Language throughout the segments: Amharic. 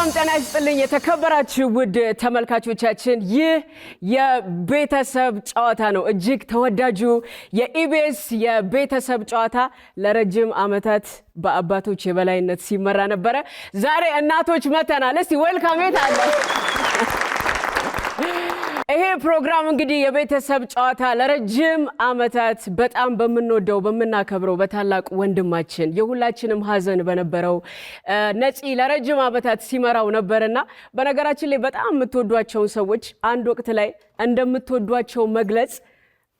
ሰላም ጤና ይስጥልኝ የተከበራችሁ ውድ ተመልካቾቻችን፣ ይህ የቤተሰብ ጨዋታ ነው። እጅግ ተወዳጁ የኢቢኤስ የቤተሰብ ጨዋታ ለረጅም ዓመታት በአባቶች የበላይነት ሲመራ ነበረ። ዛሬ እናቶች መተናል። እስቲ ዌልካም የት አለ? ይሄ ፕሮግራም እንግዲህ የቤተሰብ ጨዋታ ለረጅም ዓመታት በጣም በምንወደው በምናከብረው በታላቅ ወንድማችን የሁላችንም ሀዘን በነበረው ነፂ ለረጅም ዓመታት ሲመራው ነበርና በነገራችን ላይ በጣም የምትወዷቸውን ሰዎች አንድ ወቅት ላይ እንደምትወዷቸው መግለጽ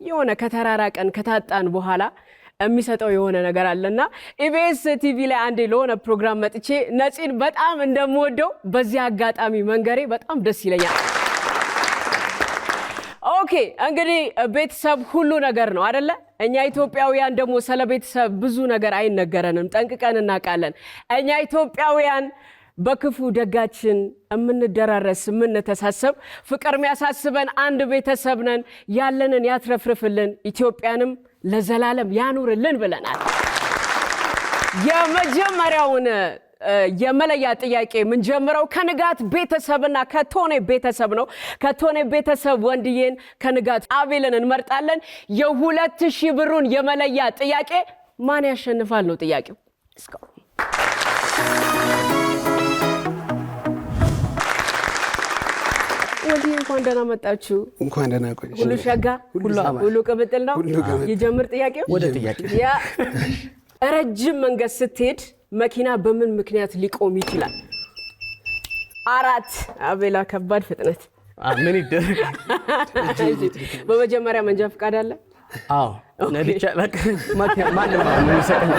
የሆነ ከተራራቀን ከታጣን በኋላ የሚሰጠው የሆነ ነገር አለና ኢቢኤስ ቲቪ ላይ አንዴ ለሆነ ፕሮግራም መጥቼ ነፂን በጣም እንደምወደው በዚህ አጋጣሚ መንገሬ በጣም ደስ ይለኛል። ኦኬ እንግዲህ ቤተሰብ ሁሉ ነገር ነው አይደለ? እኛ ኢትዮጵያውያን ደግሞ ስለ ቤተሰብ ብዙ ነገር አይነገረንም፣ ጠንቅቀን እናውቃለን። እኛ ኢትዮጵያውያን በክፉ ደጋችን የምንደራረስ የምንተሳሰብ፣ ፍቅር የሚያሳስበን አንድ ቤተሰብ ነን። ያለንን ያትረፍርፍልን፣ ኢትዮጵያንም ለዘላለም ያኑርልን ብለናል። የመጀመሪያውን የመለያ ጥያቄ ምን ጀምረው ከንጋት ቤተሰብና ከቶኔ ቤተሰብ ነው። ከቶኔ ቤተሰብ ወንድዬን ከንጋት አቤልን እንመርጣለን። የ2000 ብሩን የመለያ ጥያቄ ማን ያሸንፋል ነው ጥያቄው። ወንድዬ እንኳን ደህና መጣችሁ። እንኳን ደህና ቆይሽ። ሁሉ ሸጋ ሁሉ ቅብጥል ነው። ይጀምር ጥያቄው። ወደ ጥያቄው። ረጅም መንገድ ስትሄድ መኪና በምን ምክንያት ሊቆም ይችላል? 4 አቤላ ከባድ ፍጥነት። ምን ይደረግ? በመጀመሪያ መንጃ ፈቃድ አለ? አዎ ነድቻ መኪና ማንም ነው የሚሰቀኝ።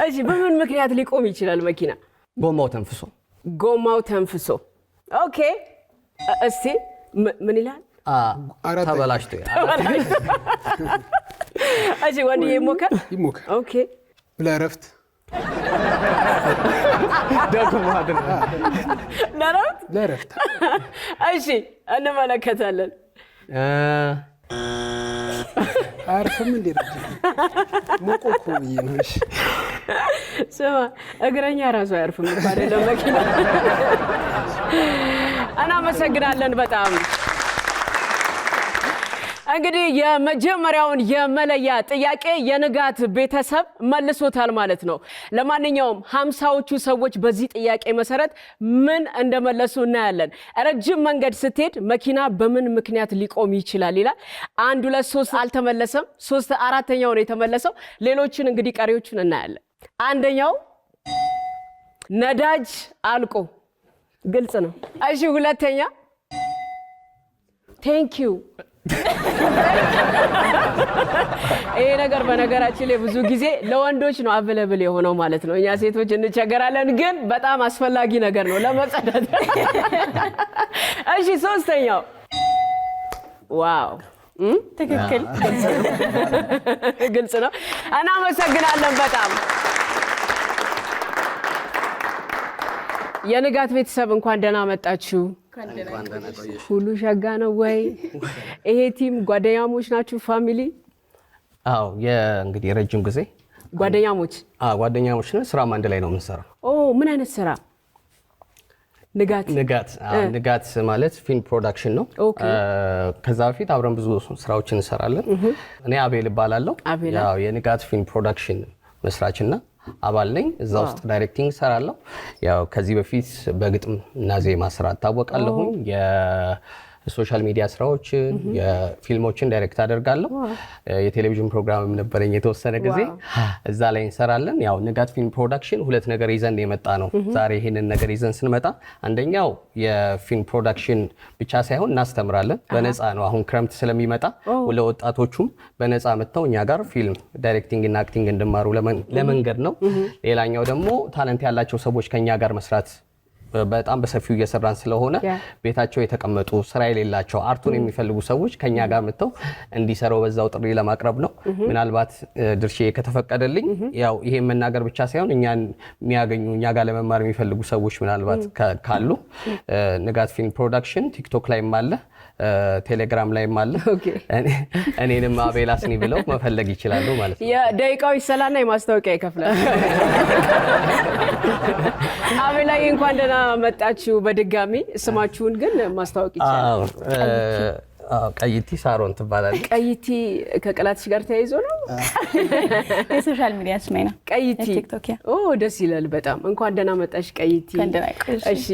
እሺ በምን ምክንያት ሊቆም ይችላል መኪና? ጎማው ተንፍሶ። ጎማው ተንፍሶ። ኦኬ እስቲ ምን ይላል? ተበላሽቶ። እሺ ወንድዬ ይሞከር። ኦኬ ለእረፍት ለእረፍት። እሺ እንመለከታለን። አርፍም እንዴ ሞቆኮ ይነሽ ስማ እግረኛ ራሱ አያርፍም አይደለም መኪና። እናመሰግናለን በጣም። እንግዲህ የመጀመሪያውን የመለያ ጥያቄ የንጋት ቤተሰብ መልሶታል ማለት ነው። ለማንኛውም 50ዎቹ ሰዎች በዚህ ጥያቄ መሰረት ምን እንደመለሱ እናያለን። ረጅም መንገድ ስትሄድ መኪና በምን ምክንያት ሊቆም ይችላል ይላል። 1 2 3 አልተመለሰም። 3 4ኛው ነው የተመለሰው። ሌሎችን እንግዲህ ቀሪዎችን እናያለን። አንደኛው ነዳጅ አልቆ ግልጽ ነው። እሺ ሁለተኛ ቴንክ ዩ። ይሄ ነገር በነገራችን ላይ ብዙ ጊዜ ለወንዶች ነው አቬለብል የሆነው ማለት ነው። እኛ ሴቶች እንቸገራለን፣ ግን በጣም አስፈላጊ ነገር ነው ለመጸዳት። እሺ ሶስተኛው ዋው ትክክል ግልጽ ነው። እናመሰግናለን በጣም። የንጋት ቤተሰብ እንኳን ደህና መጣችሁ። ሁሉ ሸጋ ነው ወይ? ይሄ ቲም ጓደኛሞች ናችሁ? ፋሚሊ? አዎ እንግዲህ ረጅም ጊዜ ጓደኛሞች ነን። ስራም አንድ ላይ ነው የምንሰራው። ምን አይነት ስራ? ንጋት ማለት ፊልም ፕሮዳክሽን ነው። ከዛ በፊት አብረን ብዙ ስራዎችን እንሰራለን። እኔ አቤል እባላለሁ። ያው የንጋት ፊልም ፕሮዳክሽን መስራችና አባል ነኝ። እዛ ውስጥ ዳይሬክቲንግ እሰራለሁ። ያው ከዚህ በፊት በግጥም እና ዜማ ስራ እታወቃለሁኝ። የሶሻል ሚዲያ ስራዎችን፣ የፊልሞችን ዳይሬክት አደርጋለሁ። የቴሌቪዥን ፕሮግራምም ነበረኝ የተወሰነ ጊዜ፣ እዛ ላይ እንሰራለን። ያው ንጋት ፊልም ፕሮዳክሽን 2 ነገር ይዘን የመጣ ነው። ዛሬ ይሄንን ነገር ይዘን ስንመጣ አንደኛው የፊልም ፕሮዳክሽን ብቻ ሳይሆን እናስተምራለን። በነፃ ነው። አሁን ክረምት ስለሚመጣ ለወጣቶቹም በነፃ መጥተው እኛ ጋር ፊልም ዳይሬክቲንግ እና አክቲንግ እንዲማሩ ለመንገድ ነው። ሌላኛው ደግሞ ታለንት ያላቸው ሰዎች ከኛ ጋር መስራት በጣም በሰፊው እየሰራን ስለሆነ ቤታቸው የተቀመጡ ስራ የሌላቸው አርቱን የሚፈልጉ ሰዎች ከኛ ጋር መጥተው እንዲሰራው በዛው ጥሪ ለማቅረብ ነው። ምናልባት ድርሼ ከተፈቀደልኝ ያው ይሄ መናገር ብቻ ሳይሆን እኛን የሚያገኙ እኛ ጋር ለመማር የሚፈልጉ ሰዎች ምናልባት ካሉ ንጋት ፊልም ፕሮዳክሽን ቲክቶክ ላይም አለ፣ ቴሌግራም ላይም አለ። እኔንም አቤል አስኒ ብለው መፈለግ ይችላሉ ማለት ነው። የደቂቃው ይሰላና የማስታወቂያ ይከፍላል። አቤል ላይ እንኳን ደህና መጣችሁ በድጋሚ። ስማችሁን ግን ማስታወቅ ይችላል? ቀይቲ ሳሮን ትባላለች። ቀይቲ ከቀላትሽ ጋር ተያይዞ ነው? የሶሻል ሚዲያ ስሜ ነው ቀይቲ። ቲክቶክ። ደስ ይላል በጣም። እንኳን ደህና መጣሽ ቀይቲ። እሺ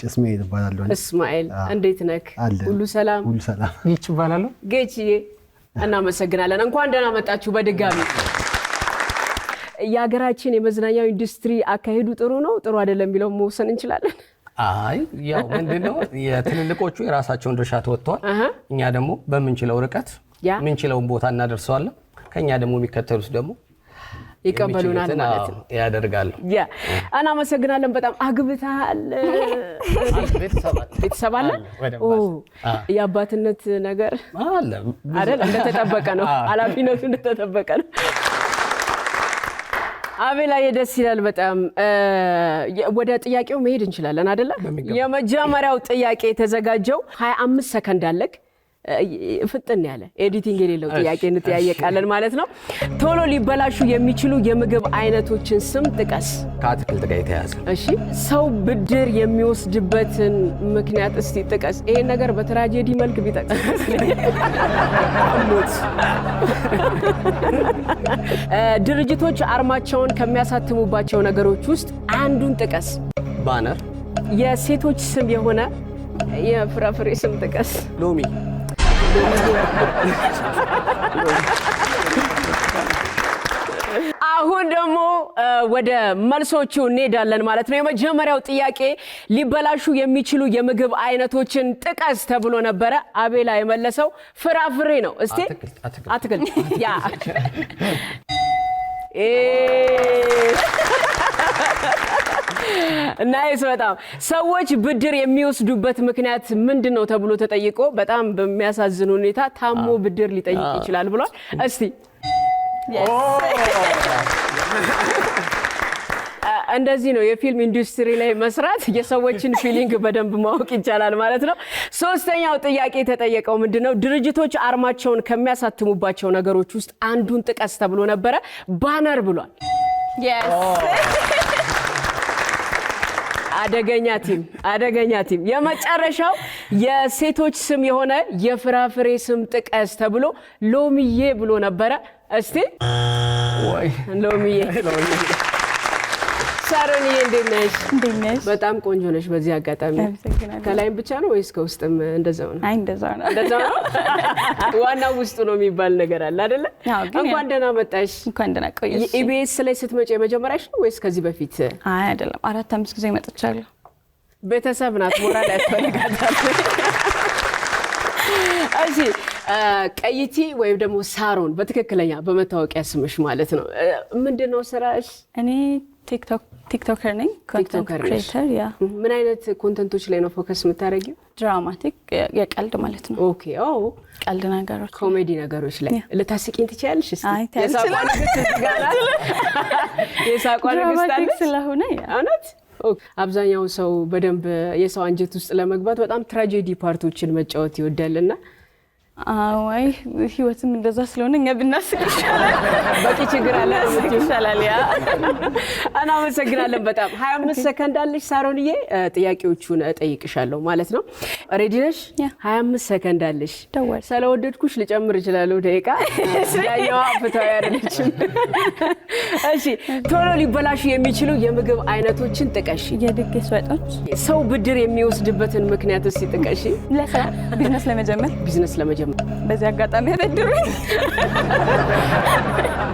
እስማኤል እባላለሁ። እስማኤል እንዴት ነህ? ሁሉ ሰላም? ሁሉ ሰላም። ጌች እባላለሁ። ጌችዬ እናመሰግናለን። እንኳን ደህና መጣችሁ በድጋሚ። የሀገራችን የመዝናኛው ኢንዱስትሪ አካሄዱ ጥሩ ነው ጥሩ አይደለም የሚለው መወሰን እንችላለን? አይ ያው ምንድነው የትልልቆቹ የራሳቸውን ድርሻ ተወጥተዋል። እኛ ደግሞ በምንችለው ርቀት ምንችለውን ቦታ እናደርሰዋለን። ከኛ ደግሞ የሚከተሉት ደግሞ ይቀበሉናል ማለት ነው ያደርጋሉ። እናመሰግናለን በጣም። አግብተሃል? ቤተሰብ አለ? የአባትነት ነገር አለ አይደል? እንደተጠበቀ ነው። ኃላፊነቱ እንደተጠበቀ ነው። አቤላ ደስ ይላል በጣም። ወደ ጥያቄው መሄድ እንችላለን አይደለ? የመጀመሪያው ጥያቄ የተዘጋጀው 25 ሰከንድ አለክ። ፍጥን ያለ ኤዲቲንግ የሌለው ጥያቄ እንጠያየቃለን ማለት ነው። ቶሎ ሊበላሹ የሚችሉ የምግብ አይነቶችን ስም ጥቀስ። ከአትክልት ጋር የተያያዘ። እሺ። ሰው ብድር የሚወስድበትን ምክንያት እስቲ ጥቀስ። ይሄን ነገር በትራጀዲ መልክ ቢጠቅስ። ድርጅቶች አርማቸውን ከሚያሳትሙባቸው ነገሮች ውስጥ አንዱን ጥቀስ። ባነር። የሴቶች ስም የሆነ የፍራፍሬ ስም ጥቀስ። ሎሚ። አሁን ደግሞ ወደ መልሶቹ እንሄዳለን ማለት ነው። የመጀመሪያው ጥያቄ ሊበላሹ የሚችሉ የምግብ አይነቶችን ጥቀስ ተብሎ ነበረ። አቤላ የመለሰው ፍራፍሬ ነው። እስቲ አትክልት። ያ ናይስ በጣም። ሰዎች ብድር የሚወስዱበት ምክንያት ምንድነው ተብሎ ተጠይቆ በጣም በሚያሳዝን ሁኔታ ታሞ ብድር ሊጠይቅ ይችላል ብሏል። እስቲ እንደዚህ ነው የፊልም ኢንዱስትሪ ላይ መስራት። የሰዎችን ፊሊንግ በደንብ ማወቅ ይቻላል ማለት ነው። ሶስተኛው ጥያቄ የተጠየቀው ምንድነው? ድርጅቶች አርማቸውን ከሚያሳትሙባቸው ነገሮች ውስጥ አንዱን ጥቀስ ተብሎ ነበረ። ባነር ብሏል። አደገኛ ቲም። የመጨረሻው የሴቶች ስም የሆነ የፍራፍሬ ስም ጥቀስ ተብሎ ሎሚዬ ብሎ ነበረ። እስቲ ሎሚዬ። ሳሮንዬ እንዴት ነሽ? በጣም ቆንጆ ነሽ። በዚህ አጋጣሚ ከላይም ብቻ ነው ወይስ ከውስጥም እንደዛው ነው? አይ እንደዛው ነው። ዋናው ውስጡ ነው የሚባል ነገር አለ አይደለ? እንኳን ደህና መጣሽ። እንኳን ደህና ቆየሽ። ኢቢኤስ ላይ ስትመጪ የመጀመሪያሽ ነው ወይስ ከዚህ በፊት? አይ አይደለም፣ 4-5 ጊዜ መጥቻለሁ። ቤተሰብ ናት፣ ሞራል ያስፈልጋታል። እሺ ቀይቲ ወይም ደግሞ ሳሮን በትክክለኛ በመታወቂያ ስምሽ ማለት ነው። ምንድነው ስራሽ? እኔ ቲክቶከር ነኝ። ኮንተንት ክሬተር። ያ ምን አይነት ኮንተንቶች ላይ ነው ፎከስ የምታደርጊው? ድራማቲክ፣ የቀልድ ማለት ነው። ኦኬ። ቀልድ ነገሮች፣ ኮሜዲ ነገሮች ላይ ልታስቂኝ ትችያለሽ? እስቲ አይ የሳቋ ንግስት አለች ስለሆነ እውነት። አብዛኛው ሰው በደንብ የሰው አንጀት ውስጥ ለመግባት በጣም ትራጀዲ ፓርቶችን መጫወት ይወዳልና አይ ህይወትም እንደዛ ስለሆነ እኛ ብናስቅ ይሻላል። በቂ ችግር አለ ይሻላል። ያ እናመሰግናለን በጣም። 25 ሰከንድ አለሽ ሳሮንዬ። ጥያቄዎቹን እጠይቅሻለሁ ማለት ነው። ሬዲ ነሽ? 25 ሰከንድ አለሽ። ስለወደድኩሽ ልጨምር እችላለሁ ደቂቃ። ያየዋ ፍታው ያረደችም። እሺ ቶሎ ሊበላሹ የሚችሉ የምግብ አይነቶችን ጥቀሽ። የድግስ ወጦች። ሰው ብድር የሚወስድበትን ምክንያት እስቲ ጥቀሽ። ለሰው ቢዝነስ ለመጀመር በዚህ አጋጣሚ ያበድሩኝ።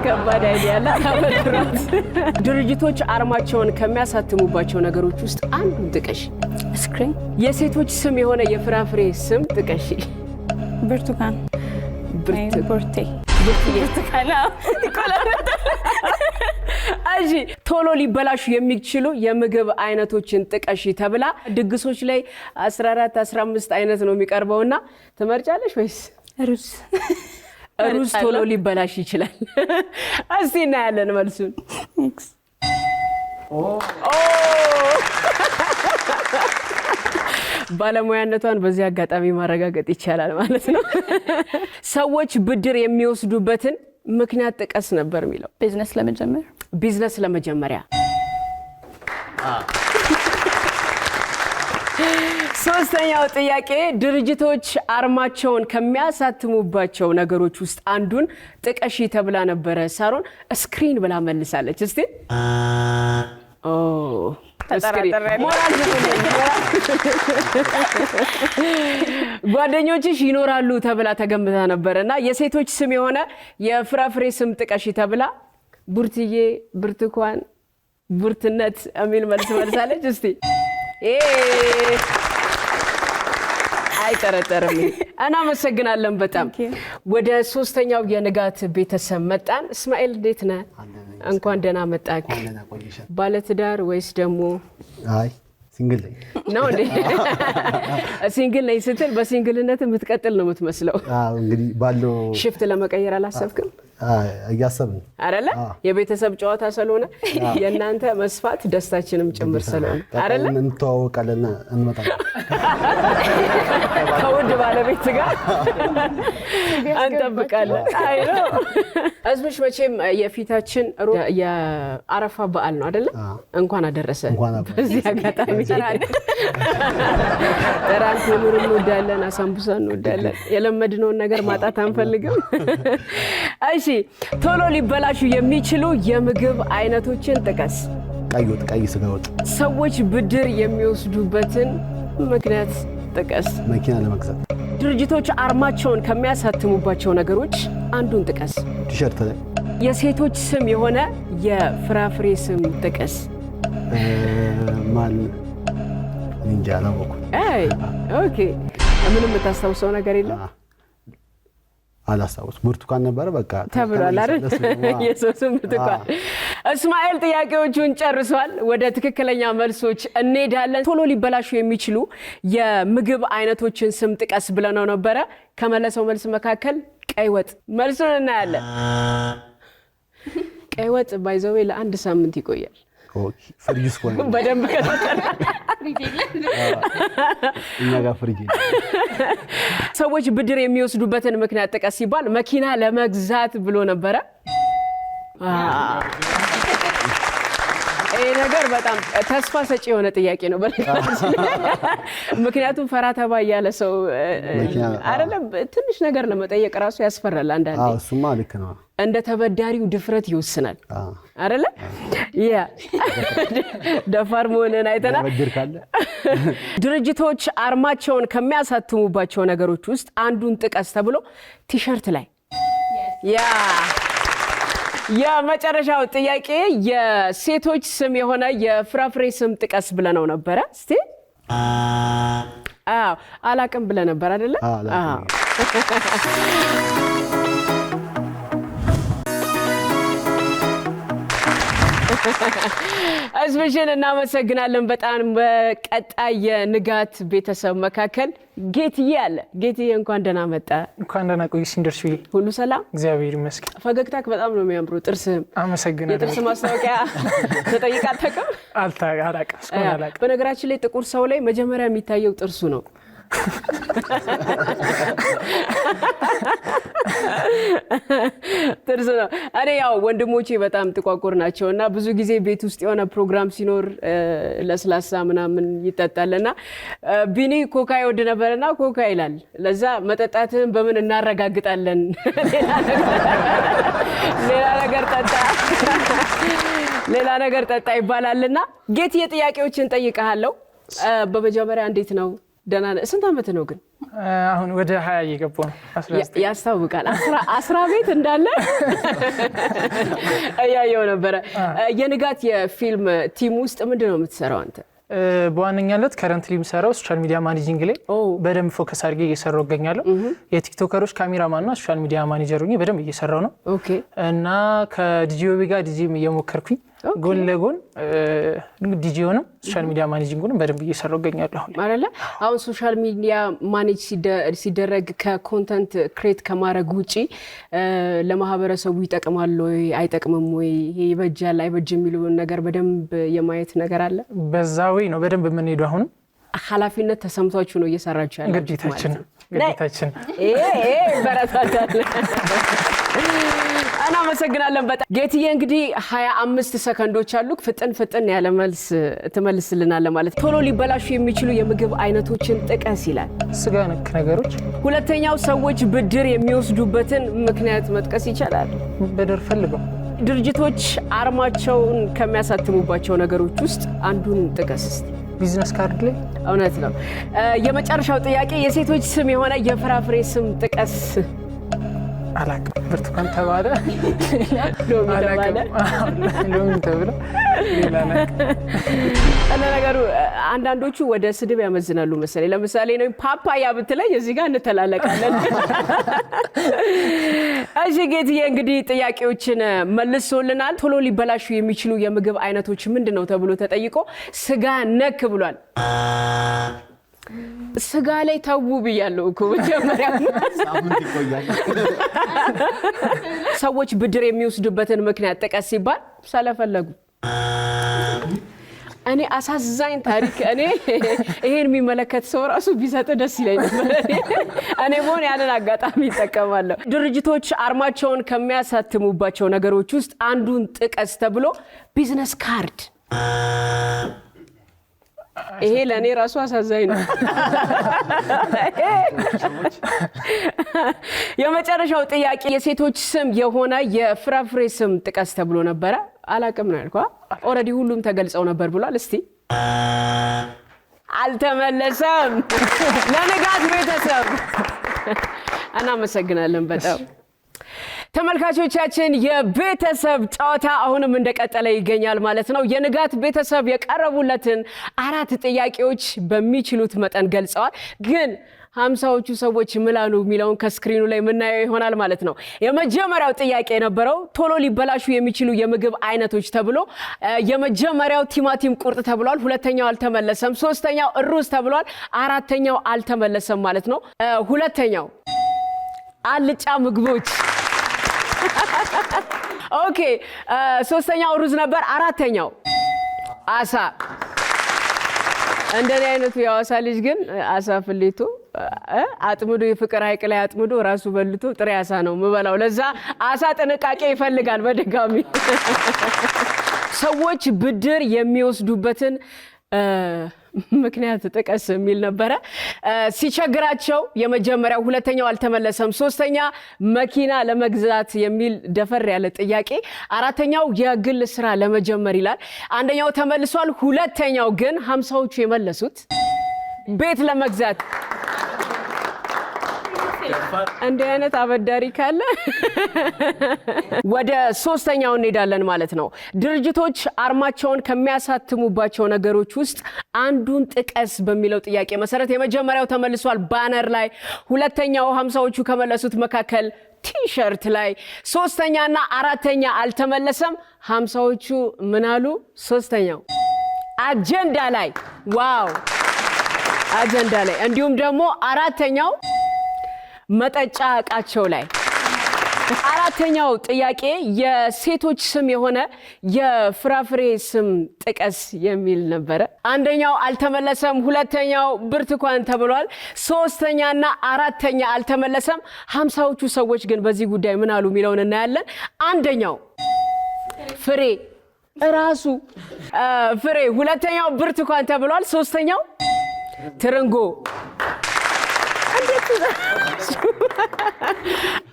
ከባድ አይዲያ አላበድሩት። ድርጅቶች አርማቸውን ከሚያሳትሙባቸው ነገሮች ውስጥ አንዱን ጥቀሽ። ስክሪን። የሴቶች ስም የሆነ የፍራፍሬ ስም ጥቀሽ። ብርቱካን። ቦርቴ። እሺ ቶሎ ሊበላሹ የሚችሉ የምግብ አይነቶችን ጥቀሽ ተብላ ድግሶች ላይ 14-15 አይነት ነው የሚቀርበውና ትመርጫለሽ ወይስ? ሩዝ ቶሎ ሊበላሽ ይችላል። እስቲ እናያለን መልሱን። ባለሙያነቷን በዚህ አጋጣሚ ማረጋገጥ ይቻላል ማለት ነው። ሰዎች ብድር የሚወስዱበትን ምክንያት ጥቀስ ነበር የሚለው። ቢዝነስ ለመጀመሪያ። ሶስተኛው ጥያቄ ድርጅቶች አርማቸውን ከሚያሳትሙባቸው ነገሮች ውስጥ አንዱን ጥቀሺ ተብላ ነበረ። ሳሮን ስክሪን ብላ መልሳለች። እስቲ ጓደኞችሽ ይኖራሉ ተብላ ተገምታ ነበረ እና የሴቶች ስም የሆነ የፍራፍሬ ስም ጥቀሺ ተብላ ቡርትዬ፣ ብርቱካን፣ ቡርትነት የሚል መልስ መልሳለች። እስቲ አይጠረጠርም። እናመሰግናለን በጣም። ወደ ሶስተኛው የንጋት ቤተሰብ መጣን። እስማኤል እንዴት ነህ? እንኳን ደህና መጣክ። ባለትዳር ወይስ ደግሞ? አይ ሲንግል ነኝ ነው እንዴ? ሲንግል ነኝ ስትል በሲንግልነት የምትቀጥል ነው የምትመስለው። እንግዲህ ባለው ሽፍት ለመቀየር አላሰብክም? እያሰብን አይደለ? የቤተሰብ ጨዋታ ስለሆነ የእናንተ መስፋት ደስታችንም ጭምር ስለሆነ አይደለ? እንተዋወቃለን፣ እንመጣለን ከውድ ባለቤት ጋር እንጠብቃለን። አይ ነው አዝምሽ። መቼም የፊታችን የአረፋ በዓል ነው አይደለ? እንኳን አደረሰ። በዚህ አጋጣሚ ተራን ተምር እንወዳለን፣ አሳምቡሳ እንወዳለን። የለመድነውን ነገር ማጣት አንፈልግም። እሺ ቶሎ ሊበላሹ የሚችሉ የምግብ አይነቶችን ጥቀስ። ቀይ ወጥ፣ ቀይ ስጋ ወጥ። ሰዎች ብድር የሚወስዱበትን ምክንያት ጥቀስ። መኪና ለመግዛት። ድርጅቶች አርማቸውን ከሚያሳትሙባቸው ነገሮች አንዱን ጥቀስ። ቲሸርት ላይ። የሴቶች ስም የሆነ የፍራፍሬ ስም ጥቀስ። ማን እንጃ አላወኩም። ኦኬ ምንም የምታስታውሰው ነገር የለም? አላስታውስ። ብርቱካን ነበረ በቃ ተብሏል አይደል? የሶስም ብርቱካን። እስማኤል ጥያቄዎቹን ጨርሷል። ወደ ትክክለኛ መልሶች እንሄዳለን። ቶሎ ሊበላሹ የሚችሉ የምግብ አይነቶችን ስም ጥቀስ ብለነው ነበረ። ከመለሰው መልስ መካከል ቀይ ወጥ መልሱን እናያለን። ቀይ ወጥ ባይዘዌ ለአንድ ሳምንት ይቆያል። ፍሪጅ ውስጥ ሆነ በደንብ ከተጠና እኛ ጋር ፍሪጅ። ሰዎች ብድር የሚወስዱበትን ምክንያት ጥቀስ ሲባል መኪና ለመግዛት ብሎ ነበረ። ይሄ ነገር በጣም ተስፋ ሰጪ የሆነ ጥያቄ ነው በነገራችን ላይ። ምክንያቱም ፈራ ተባ ያለ ሰው አይደለም፣ ትንሽ ነገር ለመጠየቅ ራሱ ያስፈራል አንዳንዴ። እሱማ ልክ ነው። እንደ ተበዳሪው ድፍረት ይወስናል አይደለ? ያ ደፋር መሆንን አይተናል። ድርጅቶች አርማቸውን ከሚያሳትሙባቸው ነገሮች ውስጥ አንዱን ጥቀስ ተብሎ ቲሸርት ላይ የመጨረሻው ጥያቄ የሴቶች ስም የሆነ የፍራፍሬ ስም ጥቀስ ብለነው ነበረ። እስቲ አላቅም ብለህ ነበር አይደለ? አዝምሽን እናመሰግናለን በጣም። በቀጣይ የንጋት ቤተሰብ መካከል ጌትዬ አለ። ጌትዬ እንኳን ደህና መጣ። እንኳን ደህና ቆይሽ እንደርሽዬ። ሁሉ ሰላም? እግዚአብሔር ይመስገን። ፈገግታክ በጣም ነው የሚያምሩ። ጥርስህም አመሰግናለሁ። የጥርስ ማስታወቂያ ተጠይቃ አታውቅም? አላውቅም። በነገራችን ላይ ጥቁር ሰው ላይ መጀመሪያ የሚታየው ጥርሱ ነው። ጥርስ ነው። እኔ ያው ወንድሞቼ በጣም ጥቋቁር ናቸው እና ብዙ ጊዜ ቤት ውስጥ የሆነ ፕሮግራም ሲኖር ለስላሳ ምናምን ይጠጣልና ቢኒ ኮካ ይወድ ነበርና ኮካ ይላል። ለዛ መጠጣትህን በምን እናረጋግጣለን? ሌላ ነገር ጠጣ ይባላልና ጌትዬ ጥያቄዎችን ጠይቀሃለሁ። በመጀመሪያ እንዴት ነው? ደህና ነህ? ስንት ዓመት ነው ግን? አሁን ወደ 20 እየገባሁ ነው። 19 ያስታውቃል። 10 ቤት እንዳለ እያየሁ ነበረ። የንጋት የፊልም ቲም ውስጥ ምንድን ነው የምትሰራው አንተ? በዋነኛነት ከረንትሊ የምሰራው ሶሻል ሚዲያ ማኔጂንግ ላይ በደንብ ፎከስ አድርጌ እየሰራሁ እገኛለሁ። የቲክቶከሮች ካሜራማንና ሶሻል ሚዲያ ማኔጀር ሆኜ በደንብ እየሰራሁ ነው እና ከዲጂኦቢ ጋር ዲጂም እየሞከርኩኝ ጎን ለጎን ዲጂኦንም ሶሻል ሚዲያ ማኔጂንጉንም በደንብ እየሰራሁ እገኛለሁ አይደለ? አሁን ሶሻል ሚዲያ ማኔጅ ሲደረግ ከኮንተንት ክሬት ከማድረግ ውጪ ለማህበረሰቡ ይጠቅማል ወይ አይጠቅምም ወይ ይሄ ይበጃል አይበጅም የሚለውን ነገር በደንብ የማየት ነገር አለ? በዛ ወይ ነው በደንብ የምንሄደው። አሁንም ኃላፊነት ተሰምቷችሁ ነው እየሰራችሁ ያላችሁ ማለት ነው? ግዴታችን በረታታለ እና መሰግናለን በጣም ጌትዬ። እንግዲህ 25 ሰከንዶች አሉ። ፍጥን ያለ መልስ ትመልስልናለህ ማለት። ቶሎ ሊበላሹ የሚችሉ የምግብ አይነቶችን ጥቀስ ይላል። ስጋ ነክ ነገሮች። ሁለተኛው ሰዎች ብድር የሚወስዱበትን ምክንያት መጥቀስ ይቻላል። ብድር ፈልገው። ድርጅቶች አርማቸውን ከሚያሳትሙባቸው ነገሮች ውስጥ አንዱን ጥቀስ። ቢዝነስ ካርድ ላይ። እውነት ነው። የመጨረሻው ጥያቄ የሴቶች ስም የሆነ የፍራፍሬ ስም ጥቀስ። አላቅም። ብርቱካን ተባለ፣ ሎሚ ተባለ፣ ሎሚ ተብሎ ሌላ ነገሩ አንዳንዶቹ ወደ ስድብ ያመዝናሉ መሰለኝ። ለምሳሌ ነው ፓፓያ ብትለኝ እዚህ ጋር እንተላለቃለን። እሺ ጌትዬ እንግዲህ ጥያቄዎችን መልሶልናል። ቶሎ ሊበላሹ የሚችሉ የምግብ አይነቶች ምንድነው ተብሎ ተጠይቆ ስጋ ነክ ብሏል። ስጋ ላይ ተው ብያለሁ እኮ መጀመሪያ። ሰዎች ብድር የሚወስዱበትን ምክንያት ጥቀስ ሲባል ስለፈለጉ። እኔ አሳዛኝ ታሪክ ይሄን የሚመለከት ሰው ራሱ ቢሰጥ ደስ ይለኝ ነበር። እኔ ሆነ ያንን አጋጣሚ ይጠቀማለሁ። ድርጅቶች አርማቸውን ከሚያሳትሙባቸው ነገሮች ውስጥ አንዱን ጥቀስ ተብሎ ቢዝነስ ካርድ። ይሄ ለኔ ራሱ አሳዛኝ ነው። የመጨረሻው ጥያቄ የሴቶች ስም የሆነ የፍራፍሬ ስም ጥቀስ ተብሎ ነበረ። አላቅም ነው ያልኳ። ኦሬዲ ሁሉም ተገልጸው ነበር ብሏል። እስቲ አልተመለሰም። ለንጋት ቤተሰብ እናመሰግናለን በጣም። ተመልካቾቻችን የቤተሰብ ጨዋታ አሁንም እንደቀጠለ ይገኛል ማለት ነው። የንጋት ቤተሰብ የቀረቡለትን 4 ጥያቄዎች በሚችሉት መጠን ገልጸዋል። ግን 50ዎቹ ሰዎች ምላሉ የሚለውን ከስክሪኑ ላይ የምናየው ይሆናል ማለት ነው። የመጀመሪያው ጥያቄ የነበረው ቶሎ ሊበላሹ የሚችሉ የምግብ አይነቶች ተብሎ የመጀመሪያው ቲማቲም ቁርጥ ተብሏል። ሁለተኛው አልተመለሰም። ሶስተኛው ሩዝ ተብሏል። አራተኛው አልተመለሰም ማለት ነው። ሁለተኛው አልጫ ምግቦች። ኦኬ ሶስተኛው ሩዝ ነበር። አራተኛው አሳ። እንደኔ አይነቱ የአዋሳ ልጅ ግን አሳ ፍሌቶ አጥምዶ የፍቅር ሐይቅ ላይ አጥምዶ ራሱ በልቶ ጥሬ አሳ ነው የምበላው። ለዛ አሳ ጥንቃቄ ይፈልጋል በድጋሚ። ሰዎች ብድር የሚወስዱበትን ምክንያት ጥቀስ የሚል ነበረ። ሲቸግራቸው የመጀመሪያው፣ ሁለተኛው አልተመለሰም። ሶስተኛ መኪና ለመግዛት የሚል ደፈር ያለ ጥያቄ። አራተኛው የግል ስራ ለመጀመር ይላል። አንደኛው ተመልሷል። ሁለተኛው ግን 50ዎቹ የመለሱት ቤት ለመግዛት። እንዲህ አይነት አበዳሪ ካለ ወደ ሶስተኛው እንሄዳለን ማለት ነው። ድርጅቶች አርማቸውን ከሚያሳትሙባቸው ነገሮች ውስጥ አንዱን ጥቀስ በሚለው ጥያቄ መሰረት የመጀመሪያው ተመልሷል ባነር ላይ። ሁለተኛው 50ዎቹ ከመለሱት መካከል ቲሸርት ላይ። ሶስተኛና አራተኛ አልተመለሰም። 50ዎቹ ምን አሉ? ሶስተኛው አጀንዳ ላይ። ዋው አጀንዳ ላይ። እንዲሁም ደግሞ አራተኛው መጠጫ እቃቸው ላይ። አራተኛው ጥያቄ የሴቶች ስም የሆነ የፍራፍሬ ስም ጥቀስ የሚል ነበረ። አንደኛው አልተመለሰም። ሁለተኛው ብርቱካን ተብሏል። ሶስተኛና አራተኛ አልተመለሰም። 50ዎቹ ሰዎች ግን በዚህ ጉዳይ ምን አሉ የሚለውን እናያለን። አንደኛው ፍሬ ራሱ ፍሬ፣ ሁለተኛው ብርቱካን ተብሏል። ሶስተኛው ትርንጎ፣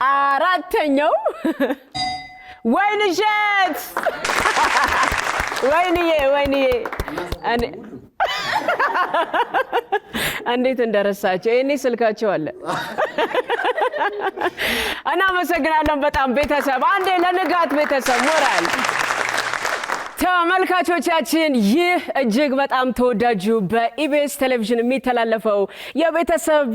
አራተኛው ወይንሸት። ወይንዬ እንዴት እንደረሳቸው እኔ ስልካቸው አለ። እናመሰግናለን በጣም ቤተሰብ። አንዴ ለንጋት ቤተሰብ ሞራል። ተመልካቾቻችን ይህ እጅግ በጣም ተወዳጁ በኢቢኤስ ቴሌቪዥን የሚተላለፈው የቤተሰብ